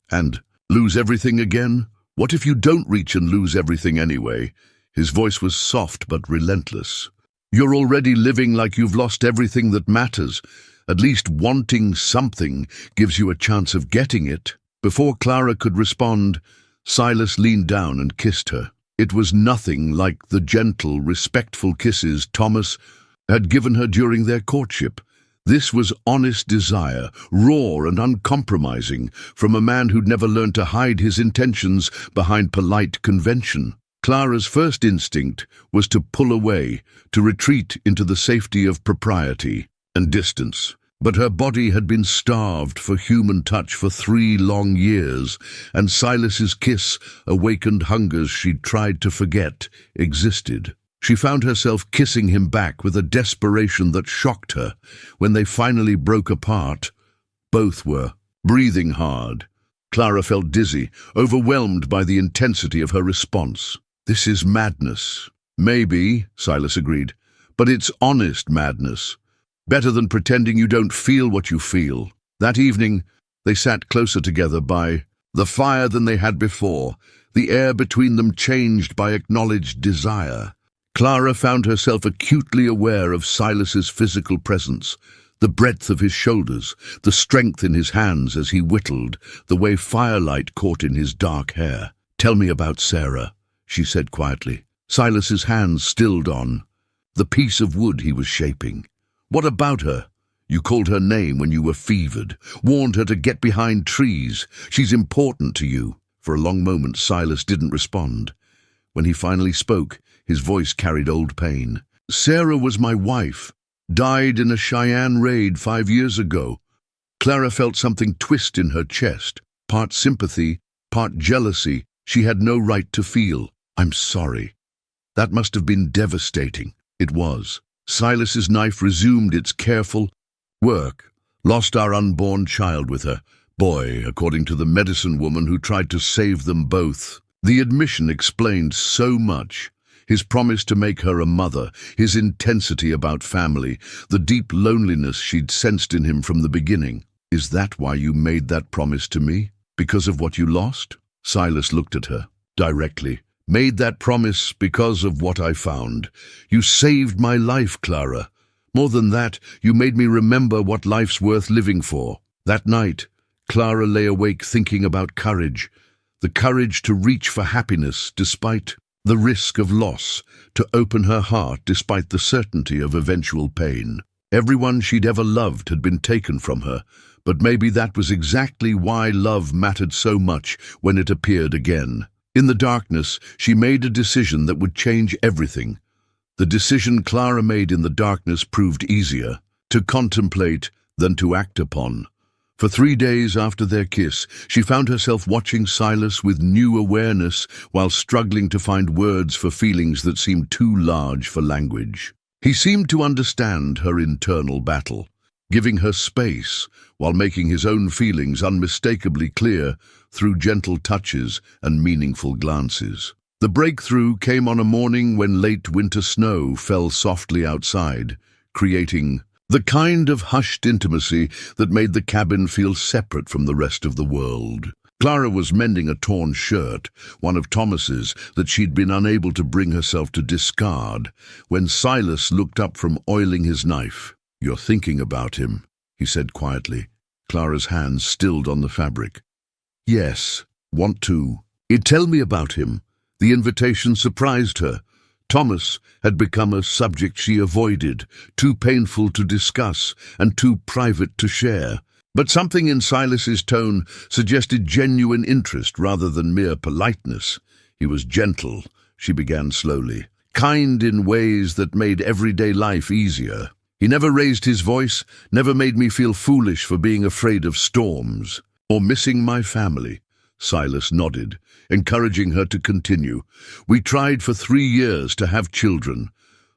and lose everything again? What if you don't reach and lose everything anyway? His voice was soft but relentless. You're already living like you've lost everything that matters. At least wanting something gives you a chance of getting it. Before Clara could respond, Silas leaned down and kissed her. It was nothing like the gentle, respectful kisses Thomas had given her during their courtship. This was honest desire, raw and uncompromising, from a man who'd never learned to hide his intentions behind polite convention. Clara's first instinct was to pull away, to retreat into the safety of propriety and distance. But her body had been starved for human touch for 3 long years, and Silas's kiss awakened hungers she'd tried to forget existed. She found herself kissing him back with a desperation that shocked her. When they finally broke apart, both were breathing hard. Clara felt dizzy, overwhelmed by the intensity of her response. "This is madness." "Maybe," Silas agreed, "but it's honest madness. Better than pretending you don't feel what you feel." That evening, they sat closer together by the fire than they had before, the air between them changed by acknowledged desire. Clara found herself acutely aware of Silas's physical presence, the breadth of his shoulders, the strength in his hands as he whittled, the way firelight caught in his dark hair. "Tell me about Sarah," she said quietly. Silas's hands stilled on the piece of wood he was shaping. "What about her? You called her name when you were fevered, warned her to get behind trees. She's important to you." For a long moment, Silas didn't respond. When he finally spoke, his voice carried old pain. "Sarah was my wife. Died in a Cheyenne raid 5 years ago." Clara felt something twist in her chest, part sympathy, part jealousy she had no right to feel. "I'm sorry." That must have been devastating. It was. Silas's knife resumed its careful work. "Lost our unborn child with her. Boy, according to the medicine woman who tried to save them both." The admission explained so much. His promise to make her a mother, his intensity about family, the deep loneliness she'd sensed in him from the beginning. "Is that why you made that promise to me? Because of what you lost?" Silas looked at her, directly. "Made that promise because of what I found. You saved my life, Clara. More than that, you made me remember what life's worth living for." That night, Clara lay awake thinking about courage. The courage to reach for happiness despite the risk of loss, to open her heart despite the certainty of eventual pain. Everyone she'd ever loved had been taken from her, but maybe that was exactly why love mattered so much when it appeared again. In the darkness, she made a decision that would change everything. The decision Clara made in the darkness proved easier to contemplate than to act upon. For 3 days after their kiss, she found herself watching Silas with new awareness while struggling to find words for feelings that seemed too large for language. He seemed to understand her internal battle, giving her space while making his own feelings unmistakably clear through gentle touches and meaningful glances. The breakthrough came on a morning when late winter snow fell softly outside, creating the kind of hushed intimacy that made the cabin feel separate from the rest of the world. Clara was mending a torn shirt, one of Thomas's, that she'd been unable to bring herself to discard, when Silas looked up from oiling his knife. "You're thinking about him," he said quietly. Clara's hands stilled on the fabric. "Yes, want to." "Tell me about him." The invitation surprised her. Thomas had become a subject she avoided, too painful to discuss and too private to share. But something in Silas's tone suggested genuine interest rather than mere politeness. He was gentle, she began slowly, kind in ways that made everyday life easier. "He never raised his voice, never made me feel foolish for being afraid of storms or missing my family." Silas nodded, encouraging her to continue. "We tried for 3 years to have children,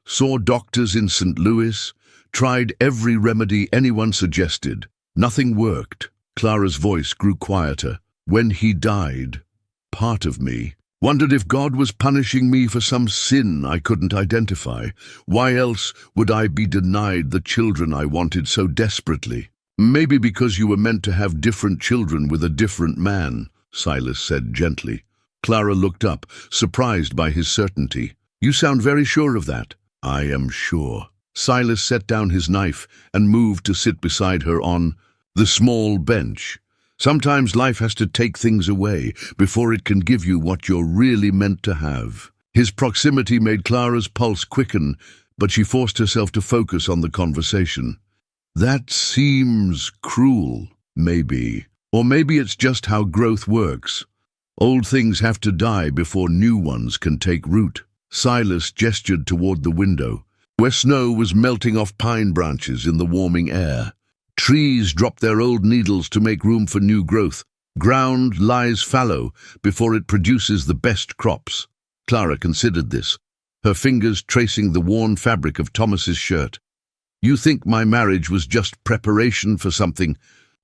saw doctors in St. Louis, tried every remedy anyone suggested. Nothing worked." Clara's voice grew quieter. "When he died, part of me wondered if God was punishing me for some sin I couldn't identify. Why else would I be denied the children I wanted so desperately?" "Maybe because you were meant to have different children with a different man," Silas said gently. Clara looked up, surprised by his certainty. "You sound very sure of that." "I am sure." Silas set down his knife and moved to sit beside her on the small bench. Sometimes life has to take things away before it can give you what you're really meant to have. His proximity made Clara's pulse quicken, but she forced herself to focus on the conversation. "That seems cruel, maybe. Or maybe it's just how growth works. Old things have to die before new ones can take root." Silas gestured toward the window, where snow was melting off pine branches in the warming air. Trees drop their old needles to make room for new growth. Ground lies fallow before it produces the best crops. Clara considered this, her fingers tracing the worn fabric of Thomas's shirt. "You think my marriage was just preparation for something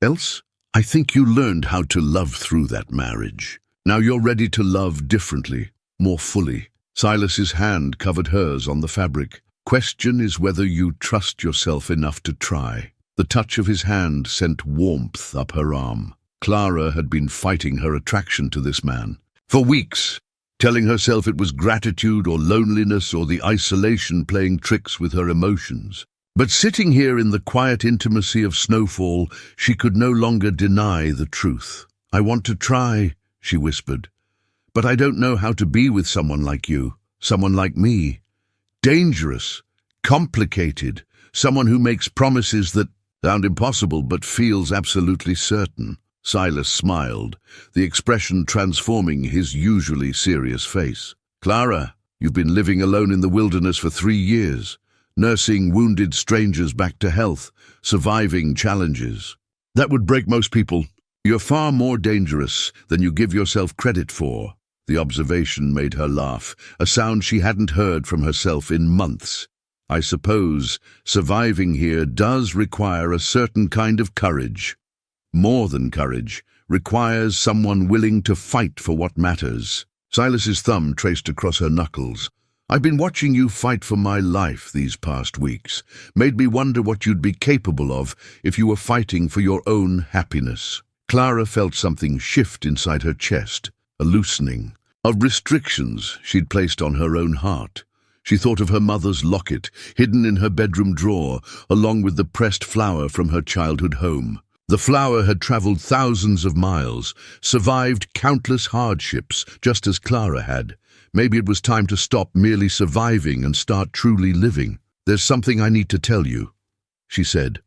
else?" I think you learned how to love through that marriage. Now you're ready to love differently, more fully. Silas's hand covered hers on the fabric. Question is whether you trust yourself enough to try. The touch of his hand sent warmth up her arm. Clara had been fighting her attraction to this man for weeks, telling herself it was gratitude or loneliness or the isolation playing tricks with her emotions. But sitting here in the quiet intimacy of snowfall, she could no longer deny the truth. I want to try, she whispered, but I don't know how to be with someone like you, someone like me. Dangerous, complicated, someone who makes promises that sound impossible but feels absolutely certain. Silas smiled, the expression transforming his usually serious face. Clara, you've been living alone in the wilderness for 3 years. Nursing wounded strangers back to health, surviving challenges. That would break most people. You're far more dangerous than you give yourself credit for. The observation made her laugh, a sound she hadn't heard from herself in months. I suppose surviving here does require a certain kind of courage. More than courage, requires someone willing to fight for what matters. Silas's thumb traced across her knuckles. I've been watching you fight for my life these past weeks. Made me wonder what you'd be capable of if you were fighting for your own happiness. Clara felt something shift inside her chest, a loosening of restrictions she'd placed on her own heart. She thought of her mother's locket, hidden in her bedroom drawer, along with the pressed flower from her childhood home. The flower had traveled thousands of miles, survived countless hardships, just as Clara had. Maybe it was time to stop merely surviving and start truly living. There's something I need to tell you, she said,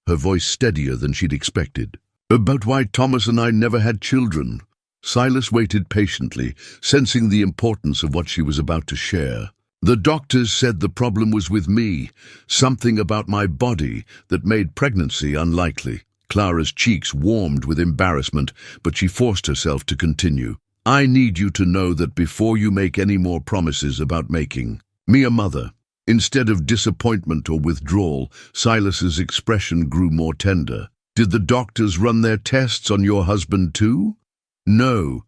her voice steadier than she'd expected. About why Thomas and I never had children. Silas waited patiently, sensing the importance of what she was about to share. The doctors said the problem was with me, something about my body that made pregnancy unlikely. Clara's cheeks warmed with embarrassment, but she forced herself to continue. I need you to know that before you make any more promises about making me a mother. Instead of disappointment or withdrawal, Silas's expression grew more tender. Did the doctors run their tests on your husband too? No.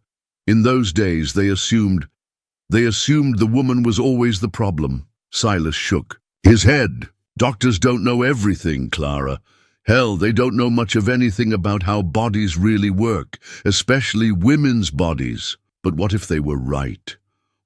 In those days they assumed the woman was always the problem. Silas shook his head. Doctors don't know everything, Clara. Hell, they don't know much of anything about how bodies really work, especially women's bodies. But what if they were right?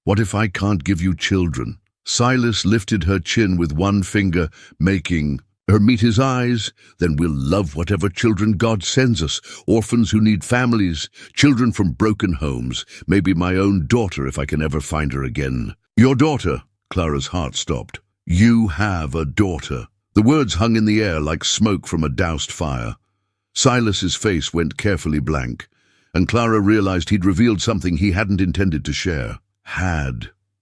What if I can't give you children? Silas lifted her chin with one finger, making her meet his eyes. Then we'll love whatever children God sends us, orphans who need families, children from broken homes, maybe my own daughter if I can ever find her again. Your daughter? Clara's heart stopped. You have a daughter. The words hung in the air like smoke from a doused fire. Silas's face went carefully blank, and Clara realized he'd revealed something he hadn't intended to share.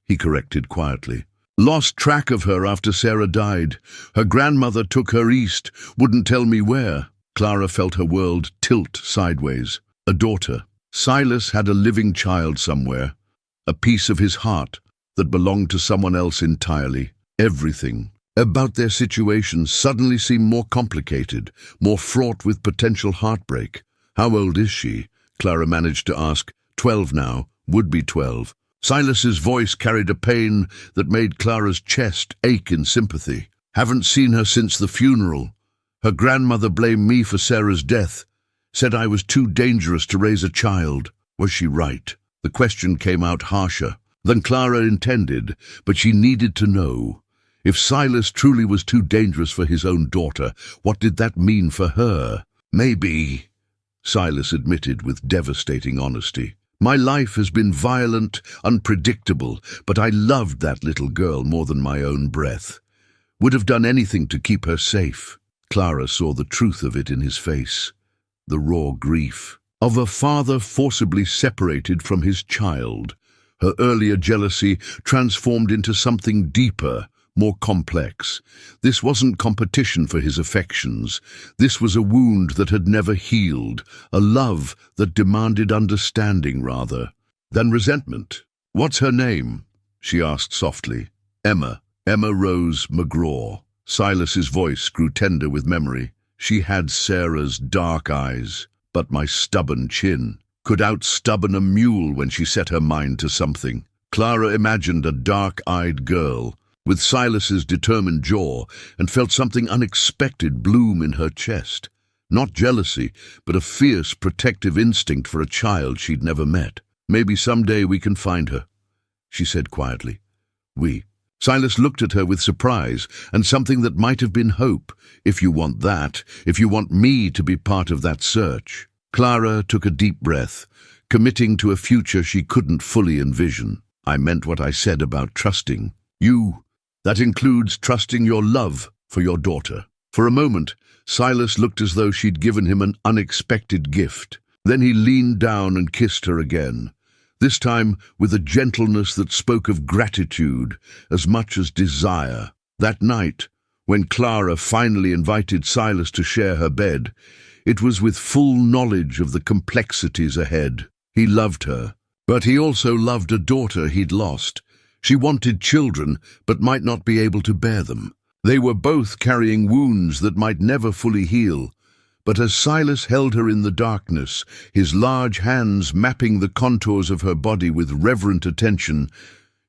He corrected quietly. Lost track of her after Sarah died. Her grandmother took her east, wouldn't tell me where. Clara felt her world tilt sideways. A daughter. Silas had a living child somewhere, a piece of his heart that belonged to someone else entirely. Everything about their situation suddenly seemed more complicated, more fraught with potential heartbreak. How old is she? Clara managed to ask. 12 now, would be 12. Silas's voice carried a pain that made Clara's chest ache in sympathy. Haven't seen her since the funeral. Her grandmother blamed me for Sarah's death, said I was too dangerous to raise a child. Was she right? The question came out harsher than Clara intended, but she needed to know. If Silas truly was too dangerous for his own daughter, what did that mean for her? Maybe, Silas admitted with devastating honesty. My life has been violent, unpredictable, but I loved that little girl more than my own breath. Would have done anything to keep her safe. Clara saw the truth of it in his face. The raw grief of a father forcibly separated from his child. Her earlier jealousy transformed into something deeper, more complex. This wasn't competition for his affections. This was a wound that had never healed, a love that demanded understanding rather than resentment. What's her name? She asked softly. Emma Rose McGraw. Silas's voice grew tender with memory. She had Sarah's dark eyes, but my stubborn chin could outstubborn a mule when she set her mind to something. Clara imagined a dark-eyed girl with Silas's determined jaw and felt something unexpected bloom in her chest. Not jealousy, but a fierce, protective instinct for a child she'd never met. "Maybe someday we can find her," she said quietly. "We." Silas looked at her with surprise and something that might have been hope. "If you want that, if you want me to be part of that search." Clara took a deep breath, committing to a future she couldn't fully envision. "I meant what I said about trusting you. That includes trusting your love for your daughter." For a moment, Silas looked as though she'd given him an unexpected gift. Then he leaned down and kissed her again, this time with a gentleness that spoke of gratitude as much as desire. That night, when Clara finally invited Silas to share her bed, it was with full knowledge of the complexities ahead. He loved her, but he also loved a daughter he'd lost. She wanted children, but might not be able to bear them. They were both carrying wounds that might never fully heal. But as Silas held her in the darkness, his large hands mapping the contours of her body with reverent attention,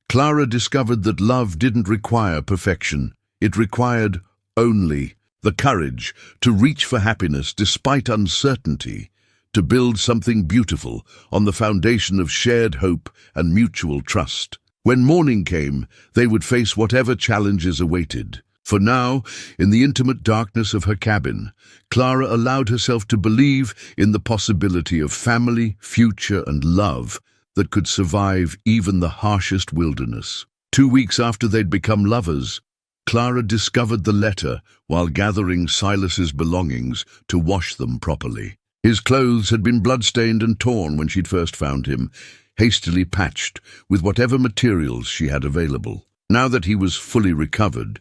Clara discovered that love didn't require perfection. It required only the courage to reach for happiness despite uncertainty, to build something beautiful on the foundation of shared hope and mutual trust. When morning came, they would face whatever challenges awaited. For now, in the intimate darkness of her cabin, Clara allowed herself to believe in the possibility of family, future, and love that could survive even the harshest wilderness. 2 weeks after they'd become lovers, Clara discovered the letter while gathering Silas's belongings to wash them properly. His clothes had been bloodstained and torn when she'd first found him, hastily patched with whatever materials she had available. Now that he was fully recovered,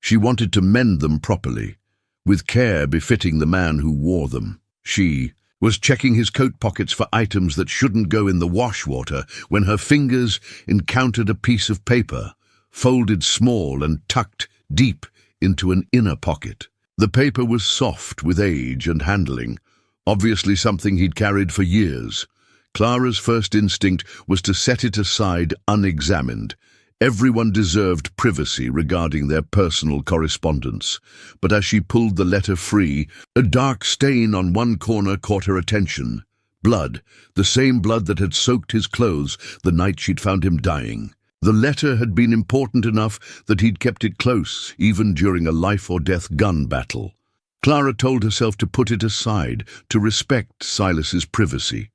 she wanted to mend them properly, with care befitting the man who wore them. She was checking his coat pockets for items that shouldn't go in the wash water when her fingers encountered a piece of paper, folded small and tucked deep into an inner pocket. The paper was soft with age and handling, obviously something he'd carried for years. Clara's first instinct was to set it aside unexamined. Everyone deserved privacy regarding their personal correspondence, but as she pulled the letter free, a dark stain on one corner caught her attention. Blood, the same blood that had soaked his clothes the night she'd found him dying. The letter had been important enough that he'd kept it close, even during a life-or-death gun battle. Clara told herself to put it aside, to respect Silas's privacy.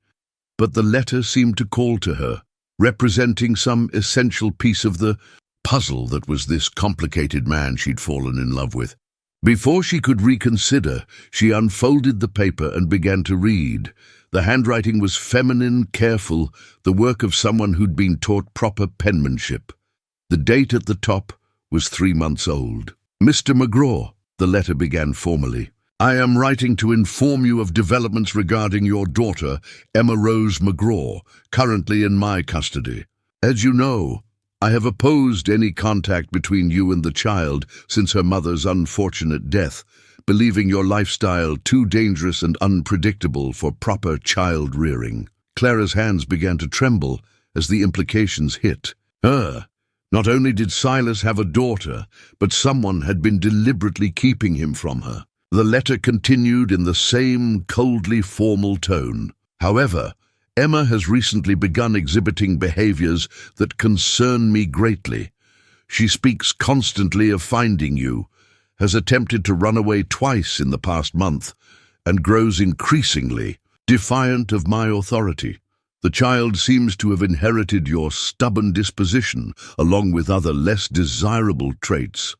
But the letter seemed to call to her, representing some essential piece of the puzzle that was this complicated man she'd fallen in love with. Before she could reconsider, she unfolded the paper and began to read. The handwriting was feminine, careful, the work of someone who'd been taught proper penmanship. The date at the top was 3 months old. "Mr. McGraw," the letter began formally, "I am writing to inform you of developments regarding your daughter, Emma Rose McGraw, currently in my custody. As you know, I have opposed any contact between you and the child since her mother's unfortunate death, believing your lifestyle too dangerous and unpredictable for proper child rearing." Clara's hands began to tremble as the implications hit her. Not only did Silas have a daughter, but someone had been deliberately keeping him from her. The letter continued in the same coldly formal tone. "However, Emma has recently begun exhibiting behaviors that concern me greatly. She speaks constantly of finding you, has attempted to run away twice in the past month, and grows increasingly defiant of my authority. The child seems to have inherited your stubborn disposition, along with other less desirable traits.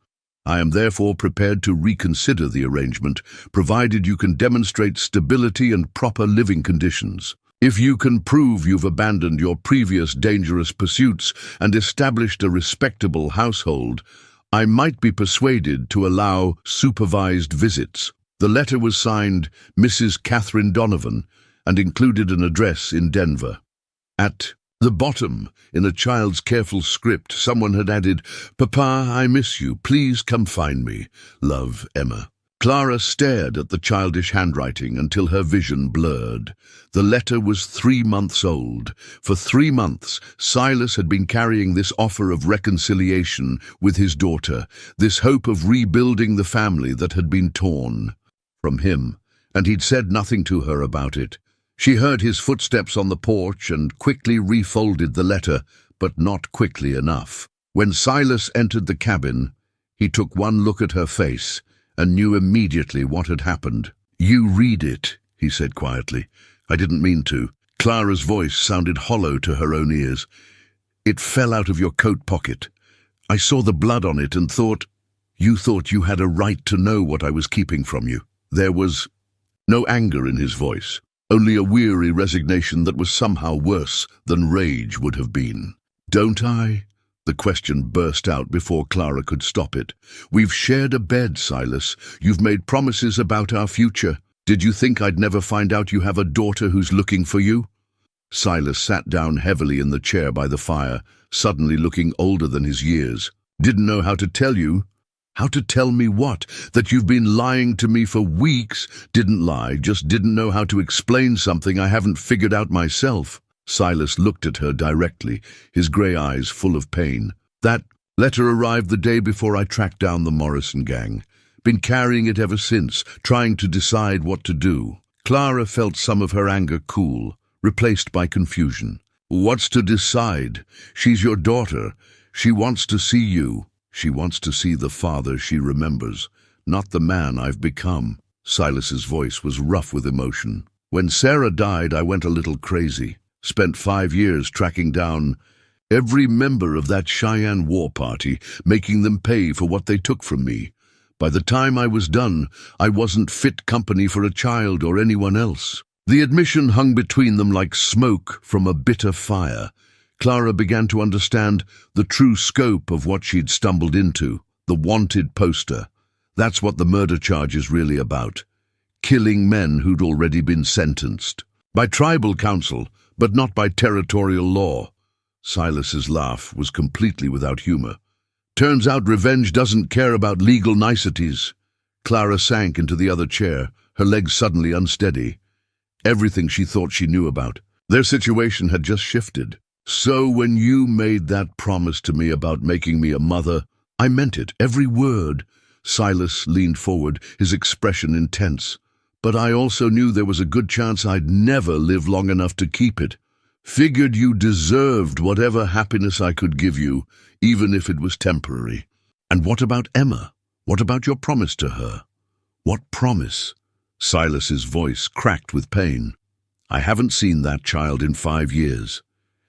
I am therefore prepared to reconsider the arrangement, provided you can demonstrate stability and proper living conditions. If you can prove you've abandoned your previous dangerous pursuits and established a respectable household, I might be persuaded to allow supervised visits." The letter was signed Mrs. Catherine Donovan and included an address in Denver. At the bottom, in a child's careful script, someone had added, "Papa, I miss you. Please come find me. Love, Emma." Clara stared at the childish handwriting until her vision blurred. The letter was 3 months old. For 3 months, Silas had been carrying this offer of reconciliation with his daughter, this hope of rebuilding the family that had been torn from him, and he'd said nothing to her about it. She heard his footsteps on the porch and quickly refolded the letter, but not quickly enough. When Silas entered the cabin, he took one look at her face and knew immediately what had happened. "You read it," he said quietly. "I didn't mean to." Clara's voice sounded hollow to her own ears. "It fell out of your coat pocket. I saw the blood on it and thought you had a right to know what I was keeping from you." There was no anger in his voice, only a weary resignation that was somehow worse than rage would have been. "Don't I?" The question burst out before Clara could stop it. "We've shared a bed, Silas. You've made promises about our future. Did you think I'd never find out you have a daughter who's looking for you?" Silas sat down heavily in the chair by the fire, suddenly looking older than his years. "Didn't know how to tell you?" "How to tell me what? That you've been lying to me for weeks?" "Didn't lie, just didn't know how to explain something I haven't figured out myself." Silas looked at her directly, his grey eyes full of pain. "That letter arrived the day before I tracked down the Morrison gang. Been carrying it ever since, trying to decide what to do." Clara felt some of her anger cool, replaced by confusion. "What's to decide? She's your daughter. She wants to see you. She wants to see the father she remembers, not the man I've become." Silas's voice was rough with emotion. "When Sarah died, I went a little crazy. Spent 5 years tracking down every member of that Cheyenne war party, making them pay for what they took from me. By the time I was done, I wasn't fit company for a child or anyone else." The admission hung between them like smoke from a bitter fire. Clara began to understand the true scope of what she'd stumbled into. The wanted poster. That's what the murder charge is really about. Killing men who'd already been sentenced. By tribal council, but not by territorial law. Silas's laugh was completely without humor. "Turns out revenge doesn't care about legal niceties." Clara sank into the other chair, her legs suddenly unsteady. Everything she thought she knew about. Their situation had just shifted. "So when you made that promise to me about making me a mother, I meant it, every word." Silas leaned forward, his expression intense. "But I also knew there was a good chance I'd never live long enough to keep it. Figured you deserved whatever happiness I could give you, even if it was temporary." "And what about Emma? What about your promise to her?" "What promise?" Silas's voice cracked with pain. "I haven't seen that child in 5 years.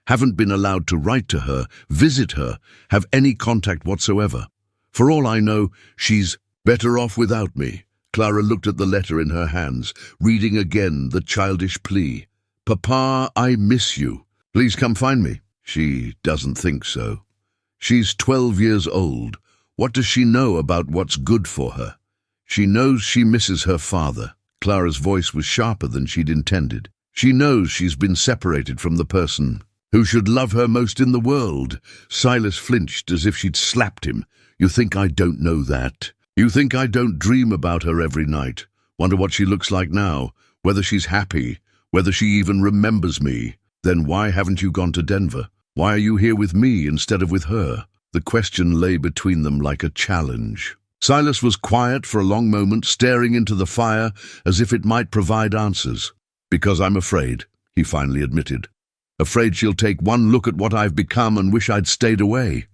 Haven't been allowed to write to her, visit her, have any contact whatsoever. For all I know, she's better off without me." Clara looked at the letter in her hands, reading again the childish plea. "Papa, I miss you. Please come find me." She doesn't think so. She's 12 years old. What does she know about what's good for her? She knows she misses her father. Clara's voice was sharper than she'd intended. She knows she's been separated from the person who should love her most in the world. Silas flinched as if she'd slapped him. "You think I don't know that? You think I don't dream about her every night? Wonder what she looks like now, whether she's happy, whether she even remembers me? Then why haven't you gone to Denver? Why are you here with me instead of with her?" The question lay between them like a challenge. Silas was quiet for a long moment, staring into the fire as if it might provide answers. "Because I'm afraid," he finally admitted. "Afraid she'll take one look at what I've become and wish I'd stayed away.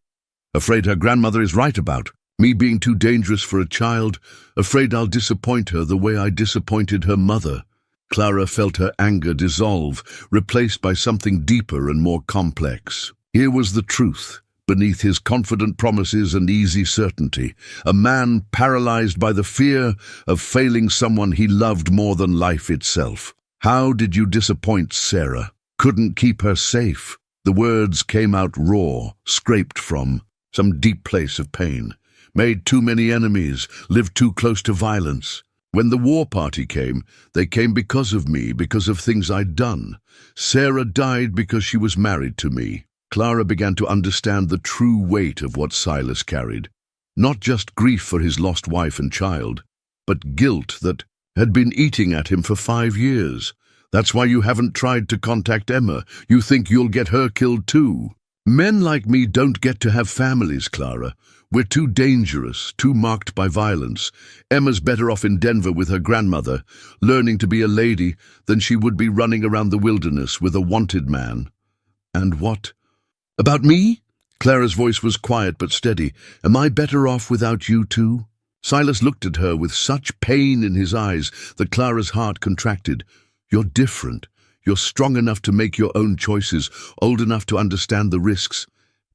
Afraid her grandmother is right about me being too dangerous for a child. Afraid I'll disappoint her the way I disappointed her mother." Clara felt her anger dissolve, replaced by something deeper and more complex. Here was the truth. Beneath his confident promises and easy certainty, a man paralyzed by the fear of failing someone he loved more than life itself. "How did you disappoint Sarah? Couldn't keep her safe." The words came out raw, scraped from some deep place of pain. "Made too many enemies, lived too close to violence. When the war party came, they came because of me, because of things I'd done. Sarah died because she was married to me." Clara began to understand the true weight of what Silas carried. Not just grief for his lost wife and child, but guilt that had been eating at him for 5 years. That's why you haven't tried to contact Emma. You think you'll get her killed too. Men like me don't get to have families, Clara. We're too dangerous, too marked by violence. Emma's better off in Denver with her grandmother, learning to be a lady, than she would be running around the wilderness with a wanted man. And what? About me? Clara's voice was quiet but steady. Am I better off without you too? Silas looked at her with such pain in his eyes that Clara's heart contracted. You're different. You're strong enough to make your own choices, old enough to understand the risks.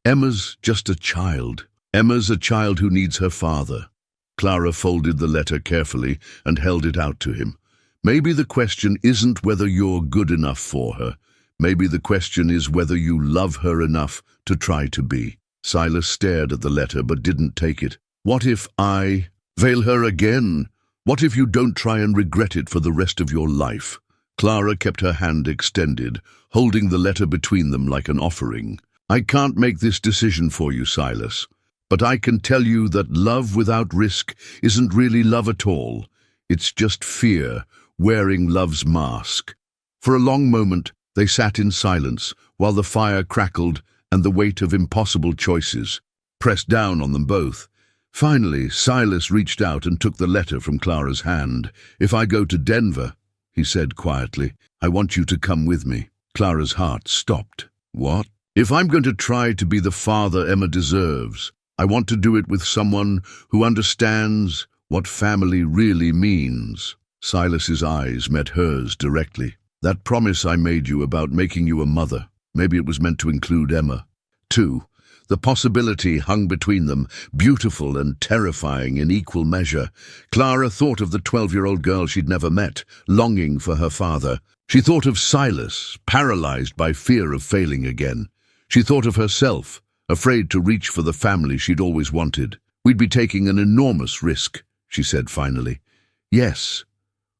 Emma's just a child. Emma's a child who needs her father. Clara folded the letter carefully and held it out to him. Maybe the question isn't whether you're good enough for her. Maybe the question is whether you love her enough to try to be. Silas stared at the letter but didn't take it. What if I fail her again? What if you don't try and regret it for the rest of your life? Clara kept her hand extended, holding the letter between them like an offering. I can't make this decision for you, Silas, but I can tell you that love without risk isn't really love at all. It's just fear, wearing love's mask. For a long moment, they sat in silence, while the fire crackled and the weight of impossible choices pressed down on them both. Finally, Silas reached out and took the letter from Clara's hand. If I go to Denver, he said quietly, I want you to come with me. Clara's heart stopped. What? If I'm going to try to be the father Emma deserves, I want to do it with someone who understands what family really means. Silas's eyes met hers directly. That promise I made you about making you a mother, maybe it was meant to include Emma, too. The possibility hung between them, beautiful and terrifying in equal measure. Clara thought of the 12-year-old girl she'd never met, longing for her father. She thought of Silas, paralyzed by fear of failing again. She thought of herself, afraid to reach for the family she'd always wanted. We'd be taking an enormous risk, she said finally. Yes,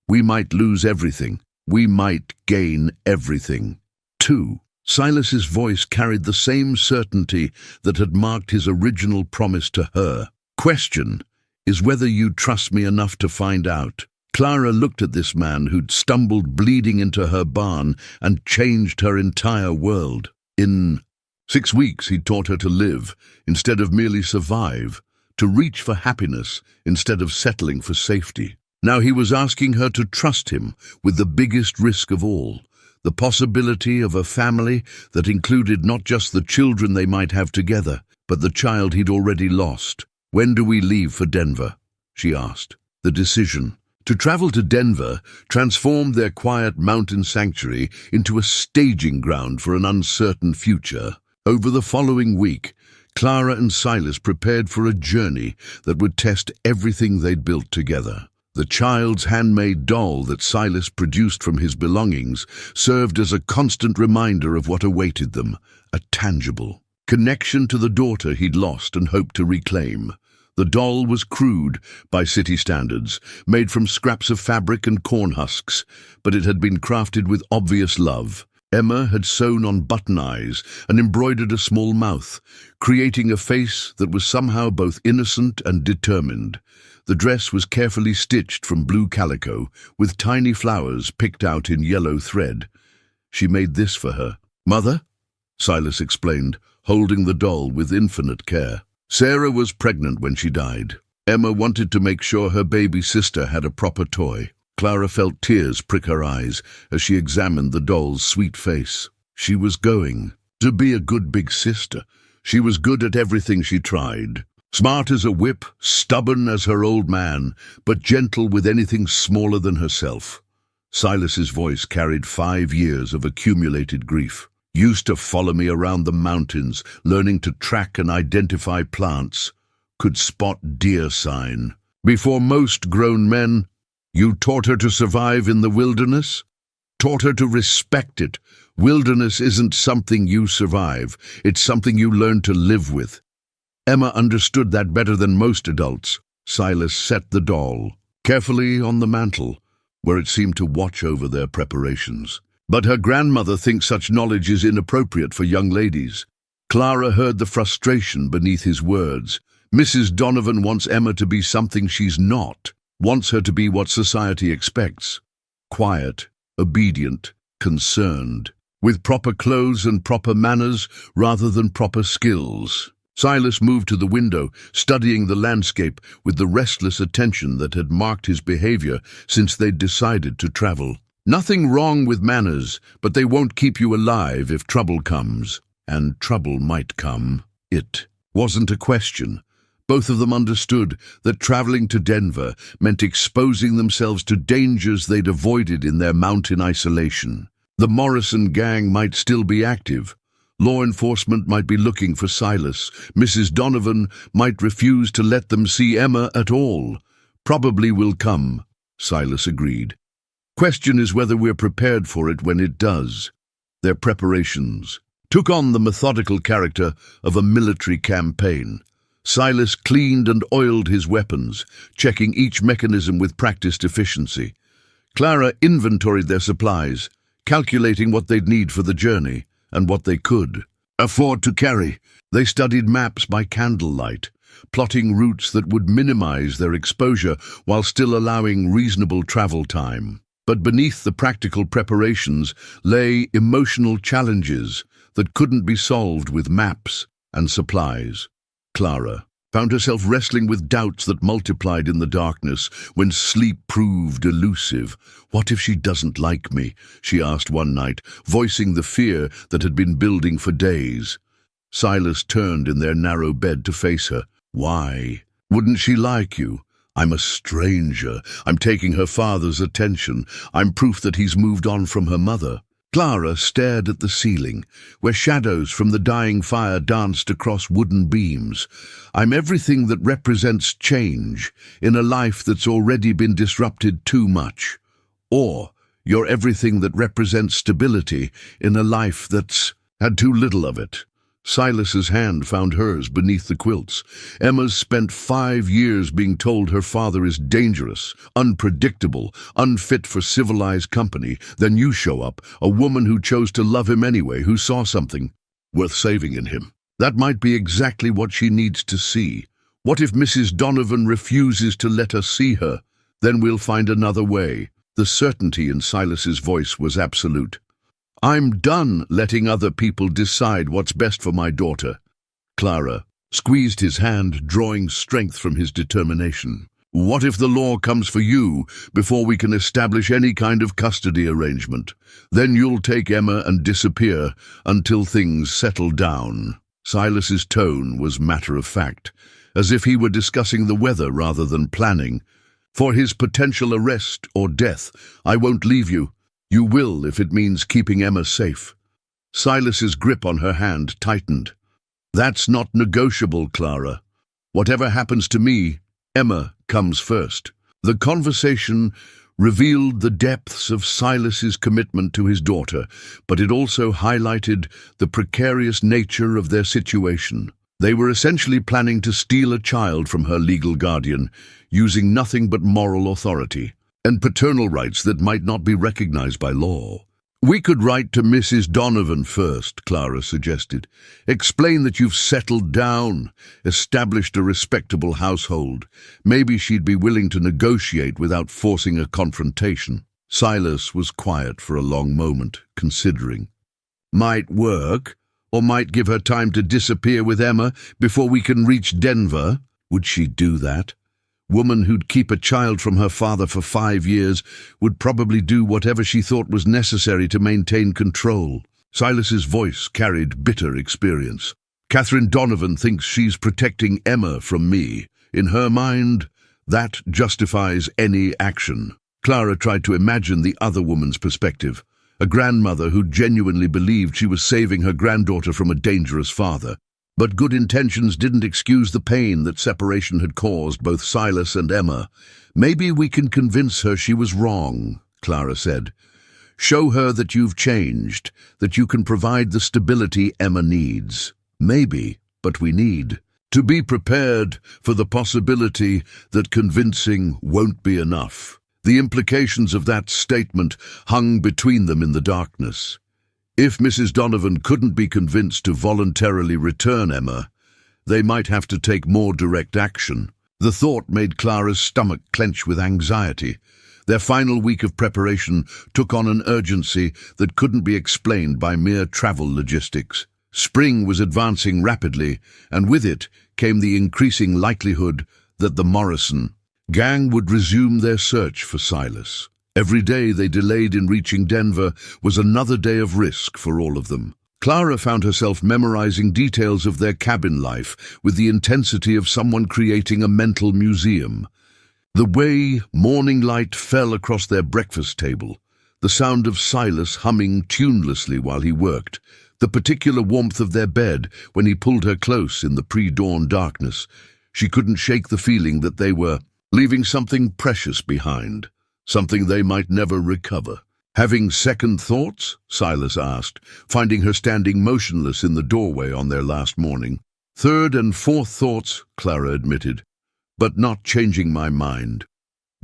we might lose everything. We might gain everything, too. Silas's voice carried the same certainty that had marked his original promise to her. Question is whether you trust me enough to find out. Clara looked at this man who'd stumbled bleeding into her barn and changed her entire world. In 6 weeks, he'd taught her to live instead of merely survive, to reach for happiness instead of settling for safety. Now he was asking her to trust him with the biggest risk of all, the possibility of a family that included not just the children they might have together, but the child he'd already lost. When do we leave for Denver? She asked. The decision to travel to Denver transformed their quiet mountain sanctuary into a staging ground for an uncertain future. Over the following week, Clara and Silas prepared for a journey that would test everything they'd built together. The child's handmade doll that Silas produced from his belongings served as a constant reminder of what awaited them, a tangible connection to the daughter he'd lost and hoped to reclaim. The doll was crude by city standards, made from scraps of fabric and corn husks, but it had been crafted with obvious love. Emma had sewn on button eyes and embroidered a small mouth, creating a face that was somehow both innocent and determined. The dress was carefully stitched from blue calico, with tiny flowers picked out in yellow thread. She made this for her. Mother? Silas explained, holding the doll with infinite care. Sarah was pregnant when she died. Emma wanted to make sure her baby sister had a proper toy. Clara felt tears prick her eyes as she examined the doll's sweet face. She was going to be a good big sister. She was good at everything she tried. Smart as a whip, stubborn as her old man, but gentle with anything smaller than herself. Silas's voice carried 5 years of accumulated grief. Used to follow me around the mountains, learning to track and identify plants. Could spot deer sign. Before most grown men, you taught her to survive in the wilderness? Taught her to respect it. Wilderness isn't something you survive. It's something you learn to live with. Emma understood that better than most adults. Silas set the doll carefully on the mantel, where it seemed to watch over their preparations. But her grandmother thinks such knowledge is inappropriate for young ladies. Clara heard the frustration beneath his words. Mrs. Donovan wants Emma to be something she's not. wants her to be what society expects. Quiet, obedient, concerned, with proper clothes and proper manners rather than proper skills. Silas moved to the window, studying the landscape with the restless attention that had marked his behavior since they'd decided to travel. Nothing wrong with manners, but they won't keep you alive if trouble comes. And trouble might come. It wasn't a question. Both of them understood that traveling to Denver meant exposing themselves to dangers they'd avoided in their mountain isolation. The Morrison gang might still be active. Law enforcement might be looking for Silas. Mrs. Donovan might refuse to let them see Emma at all. Probably will come, Silas agreed. Question is whether we're prepared for it when it does. Their preparations took on the methodical character of a military campaign. Silas cleaned and oiled his weapons, checking each mechanism with practiced efficiency. Clara inventoried their supplies, calculating what they'd need for the journey and what they could afford to carry. They studied maps by candlelight, plotting routes that would minimize their exposure while still allowing reasonable travel time. But beneath the practical preparations lay emotional challenges that couldn't be solved with maps and supplies. Clara found herself wrestling with doubts that multiplied in the darkness when sleep proved elusive. "What if she doesn't like me?" she asked one night, voicing the fear that had been building for days. Silas turned in their narrow bed to face her. "Why wouldn't she like you? I'm a stranger. I'm taking her father's attention. I'm proof that he's moved on from her mother." Clara stared at the ceiling, where shadows from the dying fire danced across wooden beams. "I'm everything that represents change in a life that's already been disrupted too much. Or you're everything that represents stability in a life that's had too little of it." Silas's hand found hers beneath the quilts. "Emma's spent 5 years being told her father is dangerous, unpredictable, unfit for civilized company. Then you show up, a woman who chose to love him anyway, who saw something worth saving in him. That might be exactly what she needs to see. What if Mrs. Donovan refuses to let us see her? Then we'll find another way." The certainty in Silas's voice was absolute. "I'm done letting other people decide what's best for my daughter." Clara squeezed his hand, drawing strength from his determination. "What if the law comes for you before we can establish any kind of custody arrangement? Then you'll take Emma and disappear until things settle down." Silas's tone was matter-of-fact, as if he were discussing the weather rather than planning. "For his potential arrest or death, I won't leave you. You will if it means keeping Emma safe." Silas's grip on her hand tightened. "That's not negotiable, Clara. Whatever happens to me, Emma comes first." The conversation revealed the depths of Silas's commitment to his daughter, but it also highlighted the precarious nature of their situation. They were essentially planning to steal a child from her legal guardian, using nothing but moral authority and paternal rights that might not be recognized by law. "We could write to Mrs. Donovan first," Clara suggested. "Explain that you've settled down, established a respectable household. Maybe she'd be willing to negotiate without forcing a confrontation." Silas was quiet for a long moment, considering. "Might work, or might give her time to disappear with Emma before we can reach Denver." Would she do that? Woman who'd keep a child from her father for 5 years would probably do whatever she thought was necessary to maintain control. Silas's voice carried bitter experience. "Catherine Donovan thinks she's protecting Emma from me. In her mind, that justifies any action." Clara tried to imagine the other woman's perspective, a grandmother who genuinely believed she was saving her granddaughter from a dangerous father. But good intentions didn't excuse the pain that separation had caused both Silas and Emma. "Maybe we can convince her she was wrong," Clara said. "Show her that you've changed, that you can provide the stability Emma needs." "Maybe, but we need to be prepared for the possibility that convincing won't be enough." The implications of that statement hung between them in the darkness. If Mrs. Donovan couldn't be convinced to voluntarily return Emma, they might have to take more direct action. The thought made Clara's stomach clench with anxiety. Their final week of preparation took on an urgency that couldn't be explained by mere travel logistics. Spring was advancing rapidly, and with it came the increasing likelihood that the Morrison gang would resume their search for Silas. Every day they delayed in reaching Denver was another day of risk for all of them. Clara found herself memorizing details of their cabin life with the intensity of someone creating a mental museum. The way morning light fell across their breakfast table, the sound of Silas humming tunelessly while he worked, the particular warmth of their bed when he pulled her close in the pre-dawn darkness. She couldn't shake the feeling that they were leaving something precious behind, something they might never recover. "Having second thoughts?" Silas asked, finding her standing motionless in the doorway on their last morning. "Third and fourth thoughts," Clara admitted, "but not changing my mind."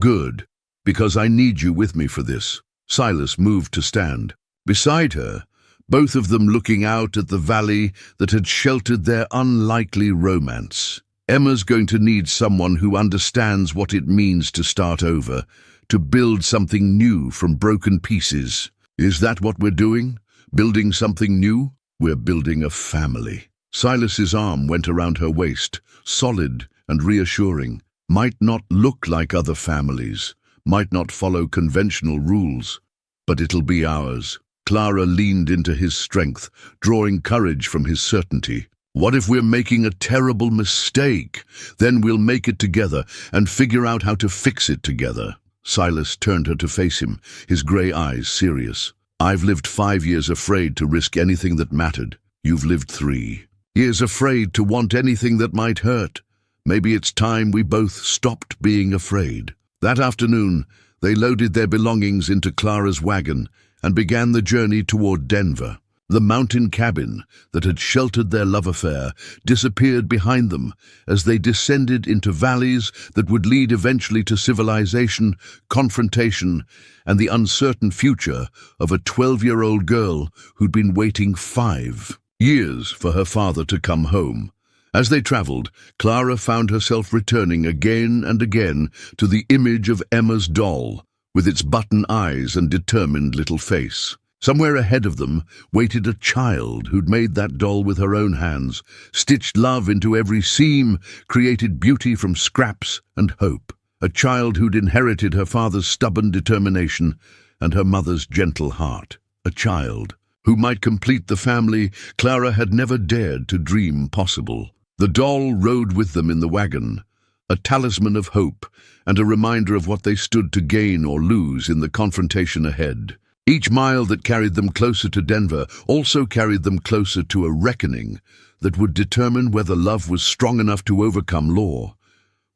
"Good, because I need you with me for this." Silas moved to stand beside her, both of them looking out at the valley that had sheltered their unlikely romance. "Emma's going to need someone who understands what it means to start over, to build something new from broken pieces." "Is that what we're doing? Building something new?" "We're building a family." Silas's arm went around her waist, solid and reassuring. "Might not look like other families, might not follow conventional rules, but it'll be ours." Clara leaned into his strength, drawing courage from his certainty. "What if we're making a terrible mistake? Then we'll make it together and figure out how to fix it together." Silas turned her to face him, his grey eyes serious. "I've lived 5 years afraid to risk anything that mattered. You've lived 3 years afraid to want anything that might hurt. Maybe it's time we both stopped being afraid." That afternoon, they loaded their belongings into Clara's wagon and began the journey toward Denver. The mountain cabin that had sheltered their love affair disappeared behind them as they descended into valleys that would lead eventually to civilization, confrontation, and the uncertain future of a 12-year-old girl who'd been waiting 5 years for her father to come home. As they traveled, Clara found herself returning again and again to the image of Emma's doll, with its button eyes and determined little face. Somewhere ahead of them waited a child who'd made that doll with her own hands, stitched love into every seam, created beauty from scraps and hope. A child who'd inherited her father's stubborn determination and her mother's gentle heart. A child who might complete the family Clara had never dared to dream possible. The doll rode with them in the wagon, a talisman of hope and a reminder of what they stood to gain or lose in the confrontation ahead. Each mile that carried them closer to Denver also carried them closer to a reckoning that would determine whether love was strong enough to overcome law,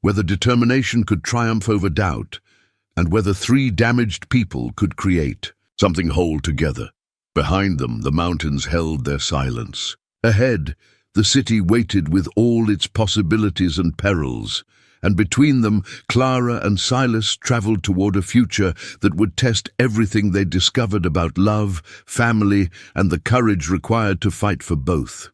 whether determination could triumph over doubt, and whether 3 damaged people could create something whole together. Behind them, the mountains held their silence. Ahead, the city waited with all its possibilities and perils, and between them, Clara and Silas traveled toward a future that would test everything they discovered about love, family, and the courage required to fight for both.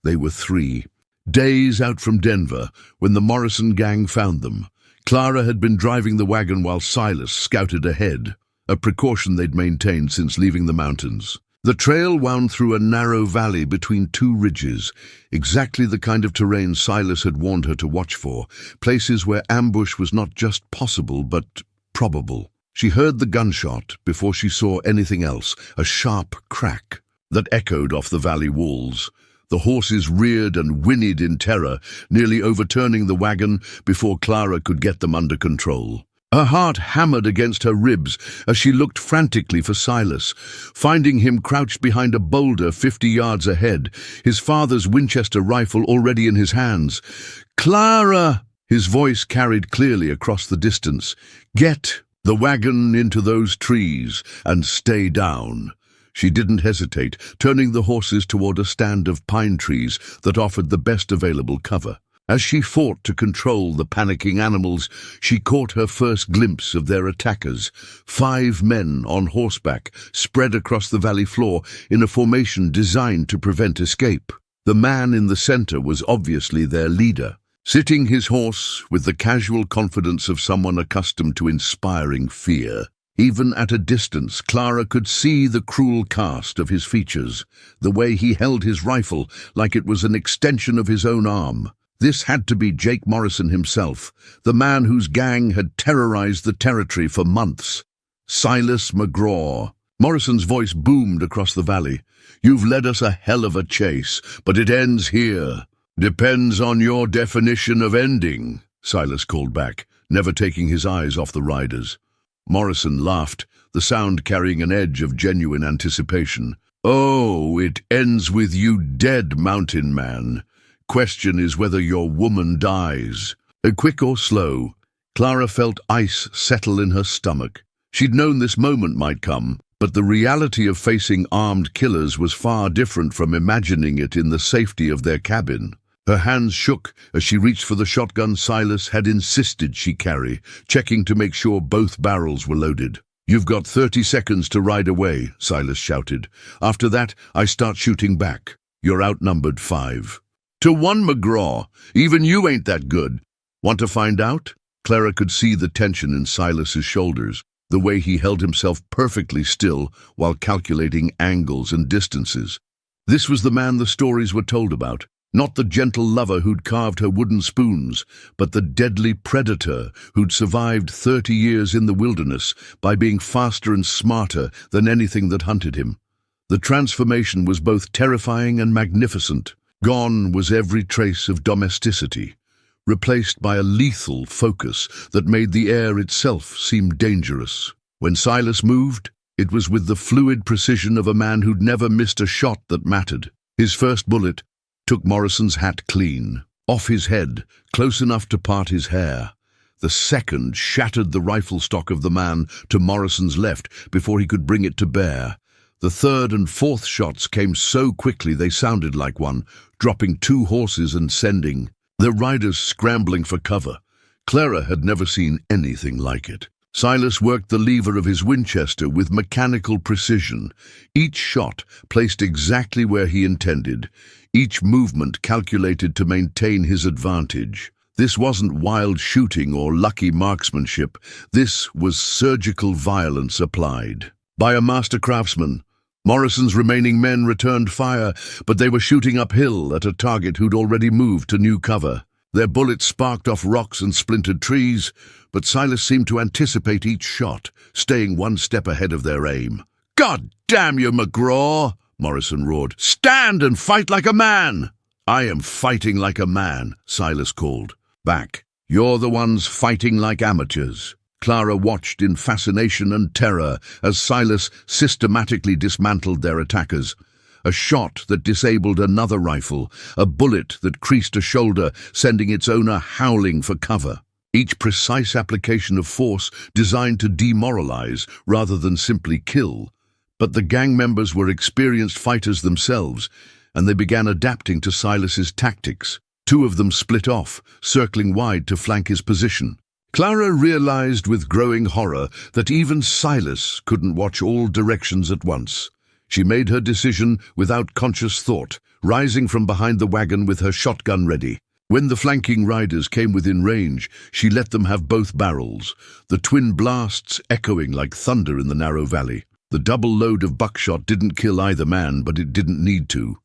They were 3 days out from Denver when the Morrison gang found them. Clara had been driving the wagon while Silas scouted ahead, a precaution they'd maintained since leaving the mountains. The trail wound through a narrow valley between 2 ridges, exactly the kind of terrain Silas had warned her to watch for, places where ambush was not just possible but probable. She heard the gunshot before she saw anything else, a sharp crack that echoed off the valley walls. The horses reared and whinnied in terror, nearly overturning the wagon before Clara could get them under control. Her heart hammered against her ribs as she looked frantically for Silas, finding him crouched behind a boulder 50 yards ahead, his father's Winchester rifle already in his hands. "Clara!" His voice carried clearly across the distance. "Get the wagon into those trees and stay down." She didn't hesitate, turning the horses toward a stand of pine trees that offered the best available cover. As she fought to control the panicking animals, she caught her first glimpse of their attackers, 5 men on horseback, spread across the valley floor in a formation designed to prevent escape. The man in the center was obviously their leader, sitting his horse with the casual confidence of someone accustomed to inspiring fear. Even at a distance, Clara could see the cruel cast of his features, the way he held his rifle like it was an extension of his own arm. This had to be Jake Morrison himself, the man whose gang had terrorized the territory for months. Silas McGraw. Morrison's voice boomed across the valley. "You've led us a hell of a chase, but it ends here." "Depends on your definition of ending," Silas called back, never taking his eyes off the riders. Morrison laughed, the sound carrying an edge of genuine anticipation. "Oh, it ends with you dead, mountain man. Question is whether your woman dies." Quick or slow, Clara felt ice settle in her stomach. She'd known this moment might come, but the reality of facing armed killers was far different from imagining it in the safety of their cabin. Her hands shook as she reached for the shotgun Silas had insisted she carry, checking to make sure both barrels were loaded. "You've got 30 seconds to ride away," Silas shouted. "After that, I start shooting back. You're outnumbered 5-1, McGraw. Even you ain't that good. Want to find out?" Clara could see the tension in Silas's shoulders, the way he held himself perfectly still while calculating angles and distances. This was the man the stories were told about. Not the gentle lover who'd carved her wooden spoons, but the deadly predator who'd survived 30 years in the wilderness by being faster and smarter than anything that hunted him. The transformation was both terrifying and magnificent. Gone was every trace of domesticity, replaced by a lethal focus that made the air itself seem dangerous. When Silas moved, it was with the fluid precision of a man who'd never missed a shot that mattered. His first bullet took Morrison's hat clean, off his head, close enough to part his hair. The second shattered the rifle stock of the man to Morrison's left before he could bring it to bear. The third and fourth shots came so quickly they sounded like one, dropping 2 horses and sending their riders scrambling for cover. Clara had never seen anything like it. Silas worked the lever of his Winchester with mechanical precision, each shot placed exactly where he intended, each movement calculated to maintain his advantage. This wasn't wild shooting or lucky marksmanship. This was surgical violence applied by a master craftsman. Morrison's remaining men returned fire, but they were shooting uphill at a target who'd already moved to new cover. Their bullets sparked off rocks and splintered trees, but Silas seemed to anticipate each shot, staying one step ahead of their aim. "God damn you, McGraw!" Morrison roared. "Stand and fight like a man!" "I am fighting like a man," Silas called back. "You're the ones fighting like amateurs." Clara watched in fascination and terror as Silas systematically dismantled their attackers. A shot that disabled another rifle, a bullet that creased a shoulder, sending its owner howling for cover. Each precise application of force designed to demoralize rather than simply kill. But the gang members were experienced fighters themselves, and they began adapting to Silas's tactics. 2 of them split off, circling wide to flank his position. Clara realized with growing horror that even Silas couldn't watch all directions at once. She made her decision without conscious thought, rising from behind the wagon with her shotgun ready. When the flanking riders came within range, she let them have both barrels, the twin blasts echoing like thunder in the narrow valley. The double load of buckshot didn't kill either man, but it didn't need to.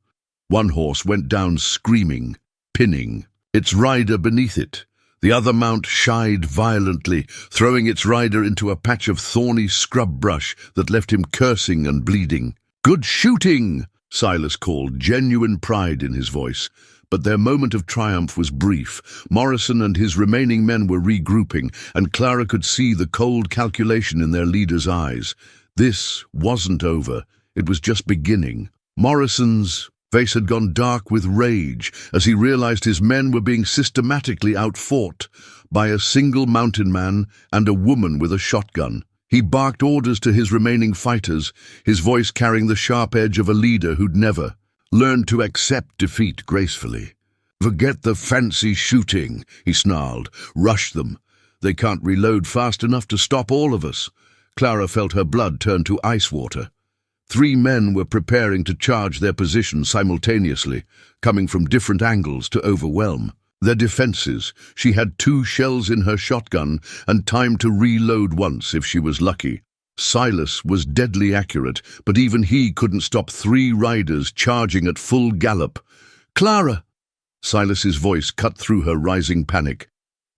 One horse went down screaming, pinning, its rider beneath it. The other mount shied violently, throwing its rider into a patch of thorny scrub brush that left him cursing and bleeding. "Good shooting!" Silas called, genuine pride in his voice. But their moment of triumph was brief. Morrison and his remaining men were regrouping, and Clara could see the cold calculation in their leader's eyes. This wasn't over. It was just beginning. Morrison's face had gone dark with rage as he realized his men were being systematically outfought by a single mountain man and a woman with a shotgun. He barked orders to his remaining fighters, his voice carrying the sharp edge of a leader who'd never learned to accept defeat gracefully. "Forget the fancy shooting," he snarled. "Rush them. They can't reload fast enough to stop all of us." Clara felt her blood turn to ice water. 3 men were preparing to charge their position simultaneously, coming from different angles to overwhelm. Their defenses. She had 2 shells in her shotgun and time to reload once if she was lucky. Silas was deadly accurate, but even he couldn't stop 3 riders charging at full gallop. "Clara!" Silas's voice cut through her rising panic.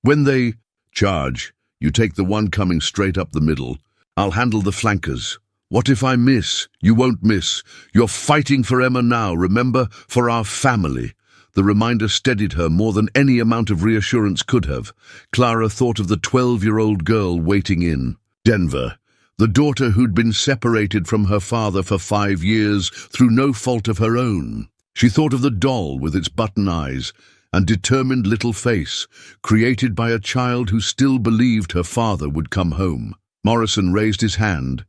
"When they charge, you take the one coming straight up the middle. I'll handle the flankers. What if I miss? You won't miss. You're fighting for Emma now, remember? For our family." The reminder steadied her more than any amount of reassurance could have. Clara thought of the 12-year-old girl waiting in Denver, the daughter who'd been separated from her father for 5 years through no fault of her own. She thought of the doll with its button eyes and determined little face, created by a child who still believed her father would come home. Morrison raised his hand,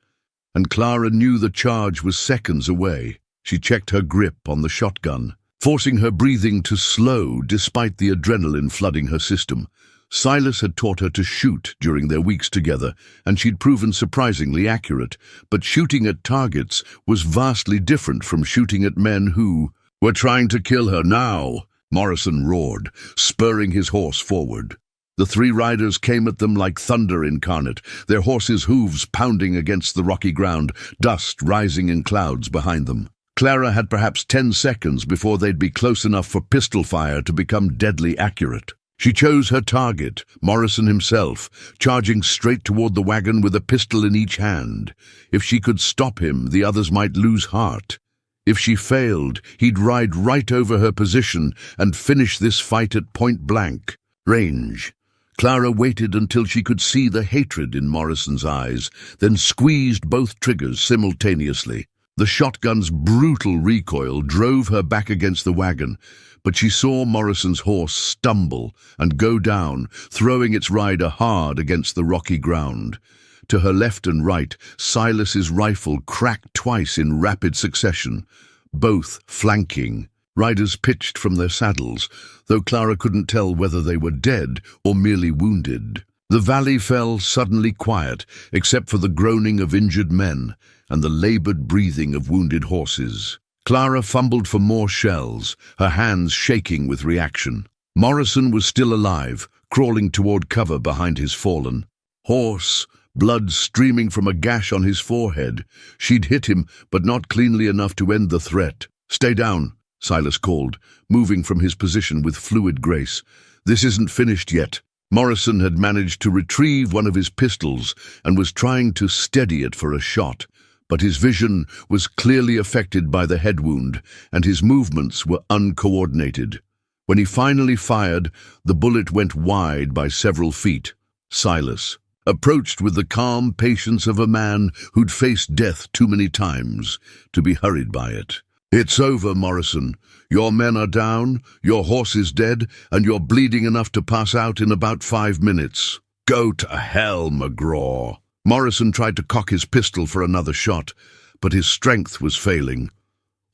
and Clara knew the charge was seconds away. She checked her grip on the shotgun, forcing her breathing to slow despite the adrenaline flooding her system. Silas had taught her to shoot during their weeks together, and she'd proven surprisingly accurate, but shooting at targets was vastly different from shooting at men who were trying to kill her now. Morrison roared, spurring his horse forward. The 3 riders came at them like thunder incarnate, their horses' hooves pounding against the rocky ground, dust rising in clouds behind them. Clara had perhaps 10 seconds before they'd be close enough for pistol fire to become deadly accurate. She chose her target, Morrison himself, charging straight toward the wagon with a pistol in each hand. If she could stop him, the others might lose heart. If she failed, he'd ride right over her position and finish this fight at point-blank range. Clara waited until she could see the hatred in Morrison's eyes, then squeezed both triggers simultaneously. The shotgun's brutal recoil drove her back against the wagon, but she saw Morrison's horse stumble and go down, throwing its rider hard against the rocky ground. To her left and right, Silas's rifle cracked twice in rapid succession, both flanking. Riders pitched from their saddles, though Clara couldn't tell whether they were dead or merely wounded. The valley fell suddenly quiet, except for the groaning of injured men and the labored breathing of wounded horses. Clara fumbled for more shells, her hands shaking with reaction. Morrison was still alive, crawling toward cover behind his fallen horse, blood streaming from a gash on his forehead. She'd hit him, but not cleanly enough to end the threat. "Stay down," Silas called, moving from his position with fluid grace. "This isn't finished yet." Morrison had managed to retrieve one of his pistols and was trying to steady it for a shot, but his vision was clearly affected by the head wound, and his movements were uncoordinated. When he finally fired, the bullet went wide by several feet. Silas approached with the calm patience of a man who'd faced death too many times to be hurried by it. "It's over, Morrison. Your men are down, your horse is dead, and you're bleeding enough to pass out in about 5 minutes. Go to hell, McGraw." Morrison tried to cock his pistol for another shot, but his strength was failing.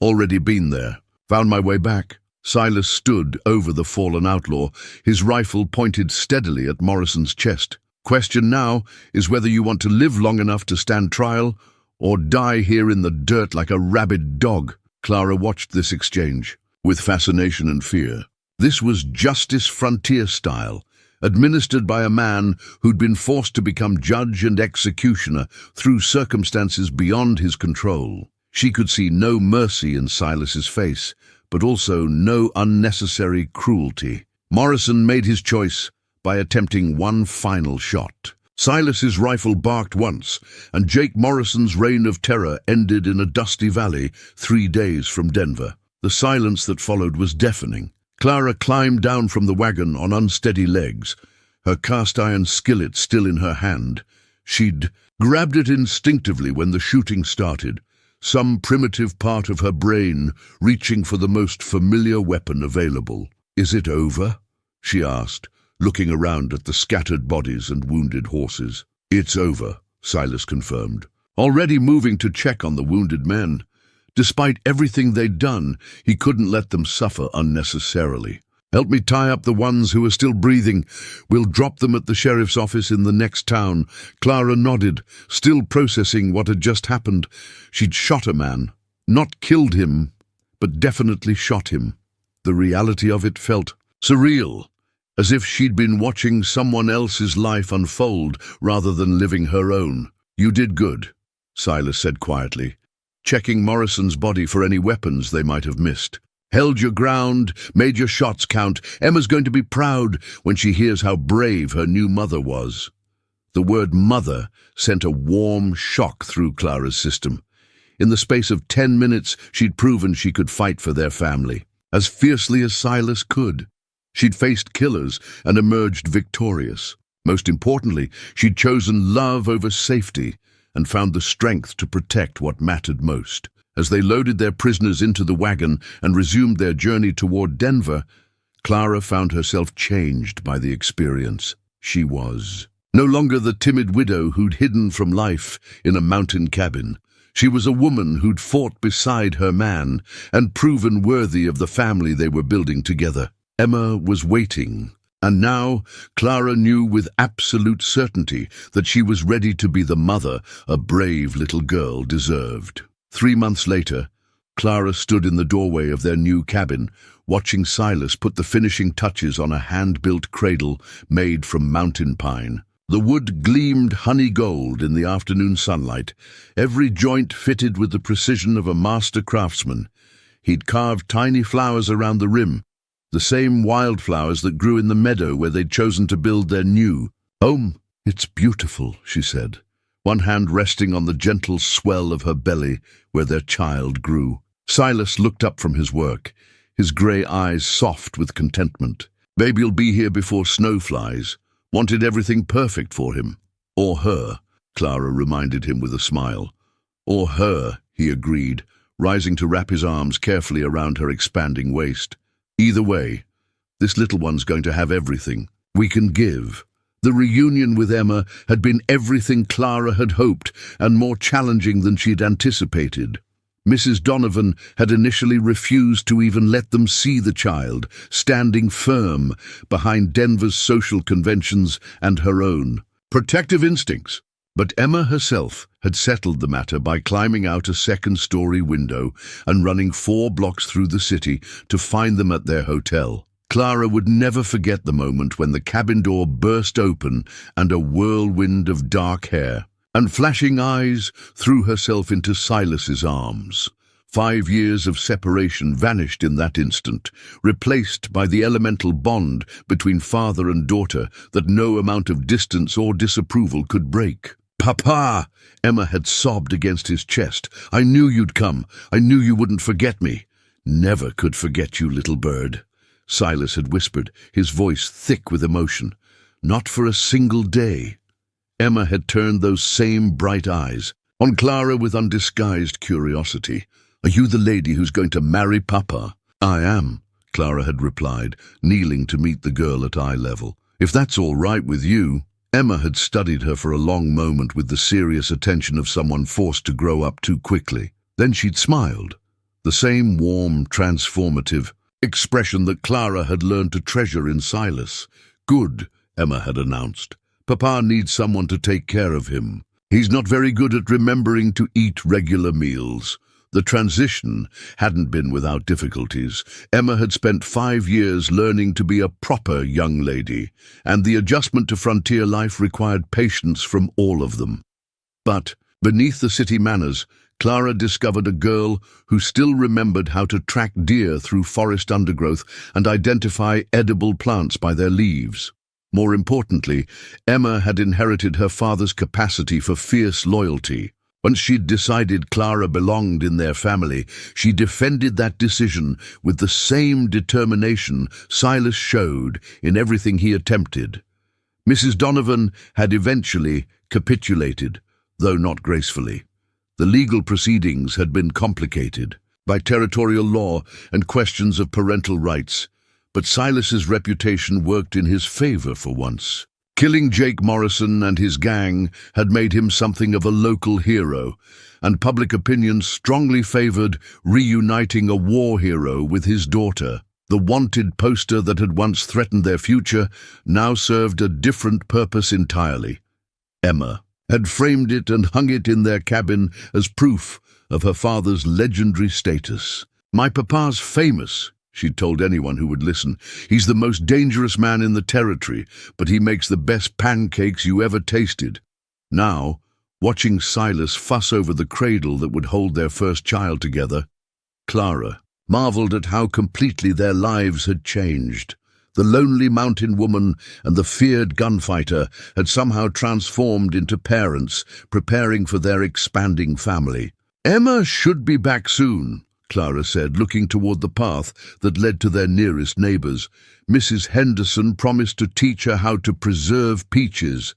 "Already been there. Found my way back." Silas stood over the fallen outlaw, his rifle pointed steadily at Morrison's chest. "Question now is whether you want to live long enough to stand trial or die here in the dirt like a rabid dog." Clara watched this exchange with fascination and fear. This was justice frontier style, administered by a man who'd been forced to become judge and executioner through circumstances beyond his control. She could see no mercy in Silas's face, but also no unnecessary cruelty. Morrison made his choice by attempting one final shot. Silas's rifle barked once, and Jake Morrison's reign of terror ended in a dusty valley 3 days from Denver. The silence that followed was deafening. Clara climbed down from the wagon on unsteady legs, her cast-iron skillet still in her hand. She'd grabbed it instinctively when the shooting started, some primitive part of her brain reaching for the most familiar weapon available. "Is it over?" she asked, looking around at the scattered bodies and wounded horses. "It's over," Silas confirmed, already moving to check on the wounded men. Despite everything they'd done, he couldn't let them suffer unnecessarily. "Help me tie up the ones who are still breathing. We'll drop them at the sheriff's office in the next town." Clara nodded, still processing what had just happened. She'd shot a man. Not killed him, but definitely shot him. The reality of it felt surreal, as if she'd been watching someone else's life unfold rather than living her own. "You did good," Silas said quietly, checking Morrison's body for any weapons they might have missed. "Held your ground, made your shots count. Emma's going to be proud when she hears how brave her new mother was." The word mother sent a warm shock through Clara's system. In the space of 10 minutes, she'd proven she could fight for their family, as fiercely as Silas could. She'd faced killers and emerged victorious. Most importantly, she'd chosen love over safety and found the strength to protect what mattered most. As they loaded their prisoners into the wagon and resumed their journey toward Denver, Clara found herself changed by the experience. She was no longer the timid widow who'd hidden from life in a mountain cabin. She was a woman who'd fought beside her man and proven worthy of the family they were building together. Emma was waiting, and now Clara knew with absolute certainty that she was ready to be the mother a brave little girl deserved. 3 months later, Clara stood in the doorway of their new cabin, watching Silas put the finishing touches on a hand-built cradle made from mountain pine. The wood gleamed honey gold in the afternoon sunlight, every joint fitted with the precision of a master craftsman. He'd carved tiny flowers around the rim, the same wildflowers that grew in the meadow where they'd chosen to build their new home. "It's beautiful," she said, one hand resting on the gentle swell of her belly where their child grew. Silas looked up from his work, his grey eyes soft with contentment. "Baby'll be here before snow flies." Wanted everything perfect for him. "Or her," Clara reminded him with a smile. "Or her," he agreed, rising to wrap his arms carefully around her expanding waist. "Either way, this little one's going to have everything we can give." The reunion with Emma had been everything Clara had hoped and more challenging than she'd anticipated. Mrs. Donovan had initially refused to even let them see the child, standing firm behind Denver's social conventions and her own protective instincts. But Emma herself had settled the matter by climbing out a second-story window and running 4 blocks through the city to find them at their hotel. Clara would never forget the moment when the cabin door burst open and a whirlwind of dark hair and flashing eyes threw herself into Silas's arms. 5 years of separation vanished in that instant, replaced by the elemental bond between father and daughter that no amount of distance or disapproval could break. "Papa!" Emma had sobbed against his chest. "I knew you'd come. I knew you wouldn't forget me." "Never could forget you, little bird," Silas had whispered, his voice thick with emotion. "Not for a single day." Emma had turned those same bright eyes on Clara with undisguised curiosity. "Are you the lady who's going to marry Papa?" "I am," Clara had replied, kneeling to meet the girl at eye level. "If that's all right with you." Emma had studied her for a long moment with the serious attention of someone forced to grow up too quickly. Then she'd smiled, the same warm, transformative expression that Clara had learned to treasure in Silas. "Good," Emma had announced. "Papa needs someone to take care of him. He's not very good at remembering to eat regular meals." The transition hadn't been without difficulties. Emma had spent 5 years learning to be a proper young lady, and the adjustment to frontier life required patience from all of them. But beneath the city manners, Clara discovered a girl who still remembered how to track deer through forest undergrowth and identify edible plants by their leaves. More importantly, Emma had inherited her father's capacity for fierce loyalty. Once she'd decided Clara belonged in their family, she defended that decision with the same determination Silas showed in everything he attempted. Mrs. Donovan had eventually capitulated, though not gracefully. The legal proceedings had been complicated by territorial law and questions of parental rights, but Silas's reputation worked in his favor for once. Killing Jake Morrison and his gang had made him something of a local hero, and public opinion strongly favored reuniting a war hero with his daughter. The wanted poster that had once threatened their future now served a different purpose entirely. Emma had framed it and hung it in their cabin as proof of her father's legendary status. "My papa's famous," she'd told anyone who would listen. He's the most dangerous man in the territory, but he makes the best pancakes you ever tasted. Now, watching Silas fuss over the cradle that would hold their first child together, Clara marveled at how completely their lives had changed. The lonely mountain woman and the feared gunfighter had somehow transformed into parents, preparing for their expanding family. "Emma should be back soon," Clara said, looking toward the path that led to their nearest neighbors. "Mrs. Henderson promised to teach her how to preserve peaches.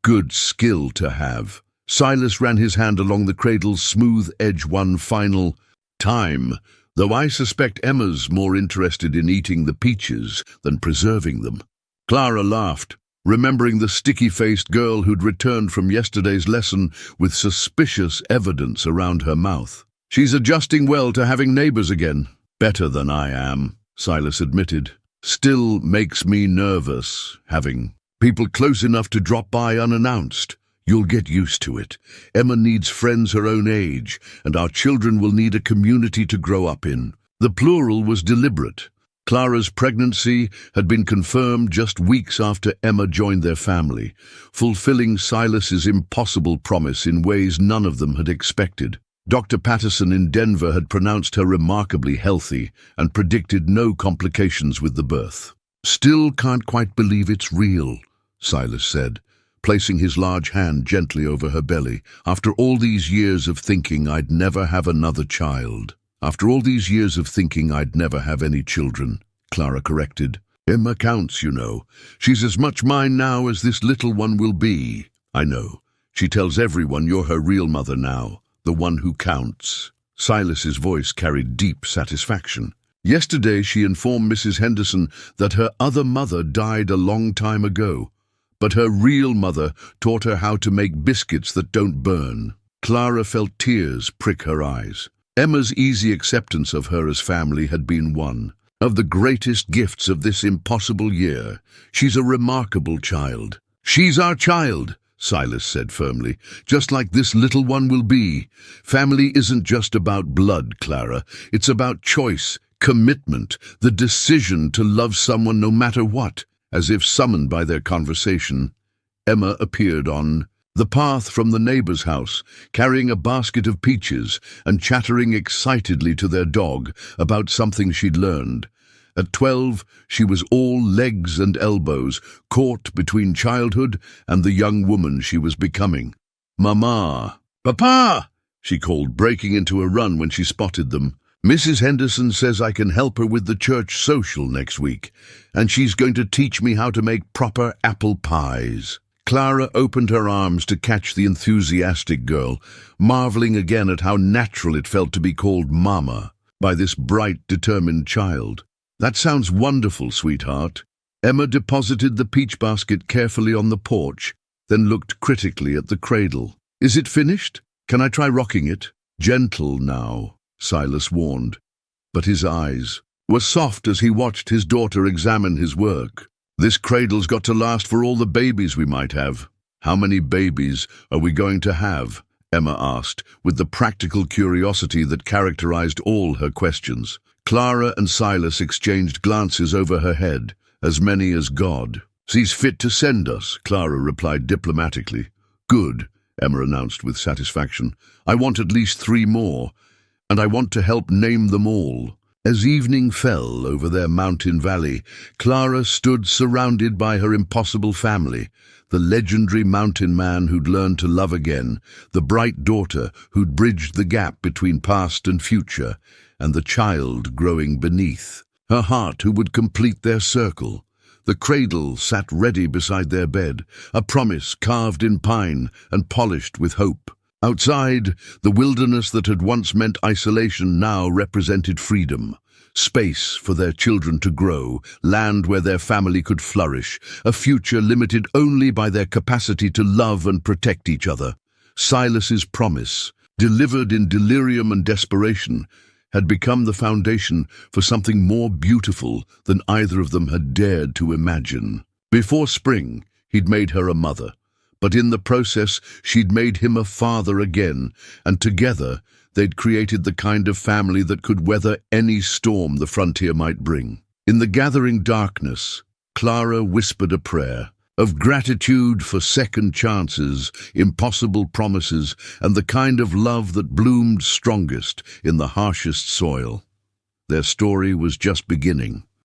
Good skill to have." Silas ran his hand along the cradle's smooth edge one final time, though I suspect Emma's more interested in eating the peaches than preserving them. Clara laughed, remembering the sticky-faced girl who'd returned from yesterday's lesson with suspicious evidence around her mouth. "She's adjusting well to having neighbors again." "Better than I am," Silas admitted. "Still makes me nervous, having people close enough to drop by unannounced. You'll get used to it. Emma needs friends her own age, and our children will need a community to grow up in." The plural was deliberate. Clara's pregnancy had been confirmed just weeks after Emma joined their family, fulfilling Silas's impossible promise in ways none of them had expected. Dr. Patterson in Denver had pronounced her remarkably healthy and predicted no complications with the birth. "Still can't quite believe it's real," Silas said, placing his large hand gently over her belly. "After all these years of thinking I'd never have another child." "After all these years of thinking I'd never have any children," Clara corrected. "Emma counts, you know. She's as much mine now as this little one will be." "I know. She tells everyone you're her real mother now, the one who counts." Silas's voice carried deep satisfaction. "Yesterday she informed Mrs. Henderson that her other mother died a long time ago, but her real mother taught her how to make biscuits that don't burn." Clara felt tears prick her eyes. Emma's easy acceptance of her as family had been one of the greatest gifts of this impossible year. "She's a remarkable child." "She's our child," Silas said firmly, "just like this little one will be. Family isn't just about blood, Clara. It's about choice, commitment, the decision to love someone no matter what." As if summoned by their conversation, Emma appeared on the path from the neighbor's house, carrying a basket of peaches and chattering excitedly to their dog about something she'd learned. At 12, she was all legs and elbows, caught between childhood and the young woman she was becoming. "Mama! Papa!" she called, breaking into a run when she spotted them. "Mrs. Henderson says I can help her with the church social next week, and she's going to teach me how to make proper apple pies." Clara opened her arms to catch the enthusiastic girl, marveling again at how natural it felt to be called Mama by this bright, determined child. "That sounds wonderful, sweetheart." Emma deposited the peach basket carefully on the porch, then looked critically at the cradle. "Is it finished? Can I try rocking it?" "Gentle now," Silas warned, but his eyes were soft as he watched his daughter examine his work. "This cradle's got to last for all the babies we might have." "How many babies are we going to have?" Emma asked, with the practical curiosity that characterized all her questions. Clara and Silas exchanged glances over her head. "As many as God sees fit to send us," Clara replied diplomatically. "Good," Emma announced with satisfaction. "I want at least 3 more, and I want to help name them all." As evening fell over their mountain valley, Clara stood surrounded by her impossible family, the legendary mountain man who'd learned to love again, the bright daughter who'd bridged the gap between past and future, and the child growing beneath her heart who would complete their circle. The cradle sat ready beside their bed, a promise carved in pine and polished with hope. Outside, the wilderness that had once meant isolation now represented freedom. Space for their children to grow, land where their family could flourish, a future limited only by their capacity to love and protect each other. Silas's promise, delivered in delirium and desperation, had become the foundation for something more beautiful than either of them had dared to imagine. Before spring, he'd made her a mother, but in the process she'd made him a father again, and together They'd created the kind of family that could weather any storm the frontier might bring. In the gathering darkness, Clara whispered a prayer of gratitude for second chances, impossible promises, and the kind of love that bloomed strongest in the harshest soil. Their story was just beginning.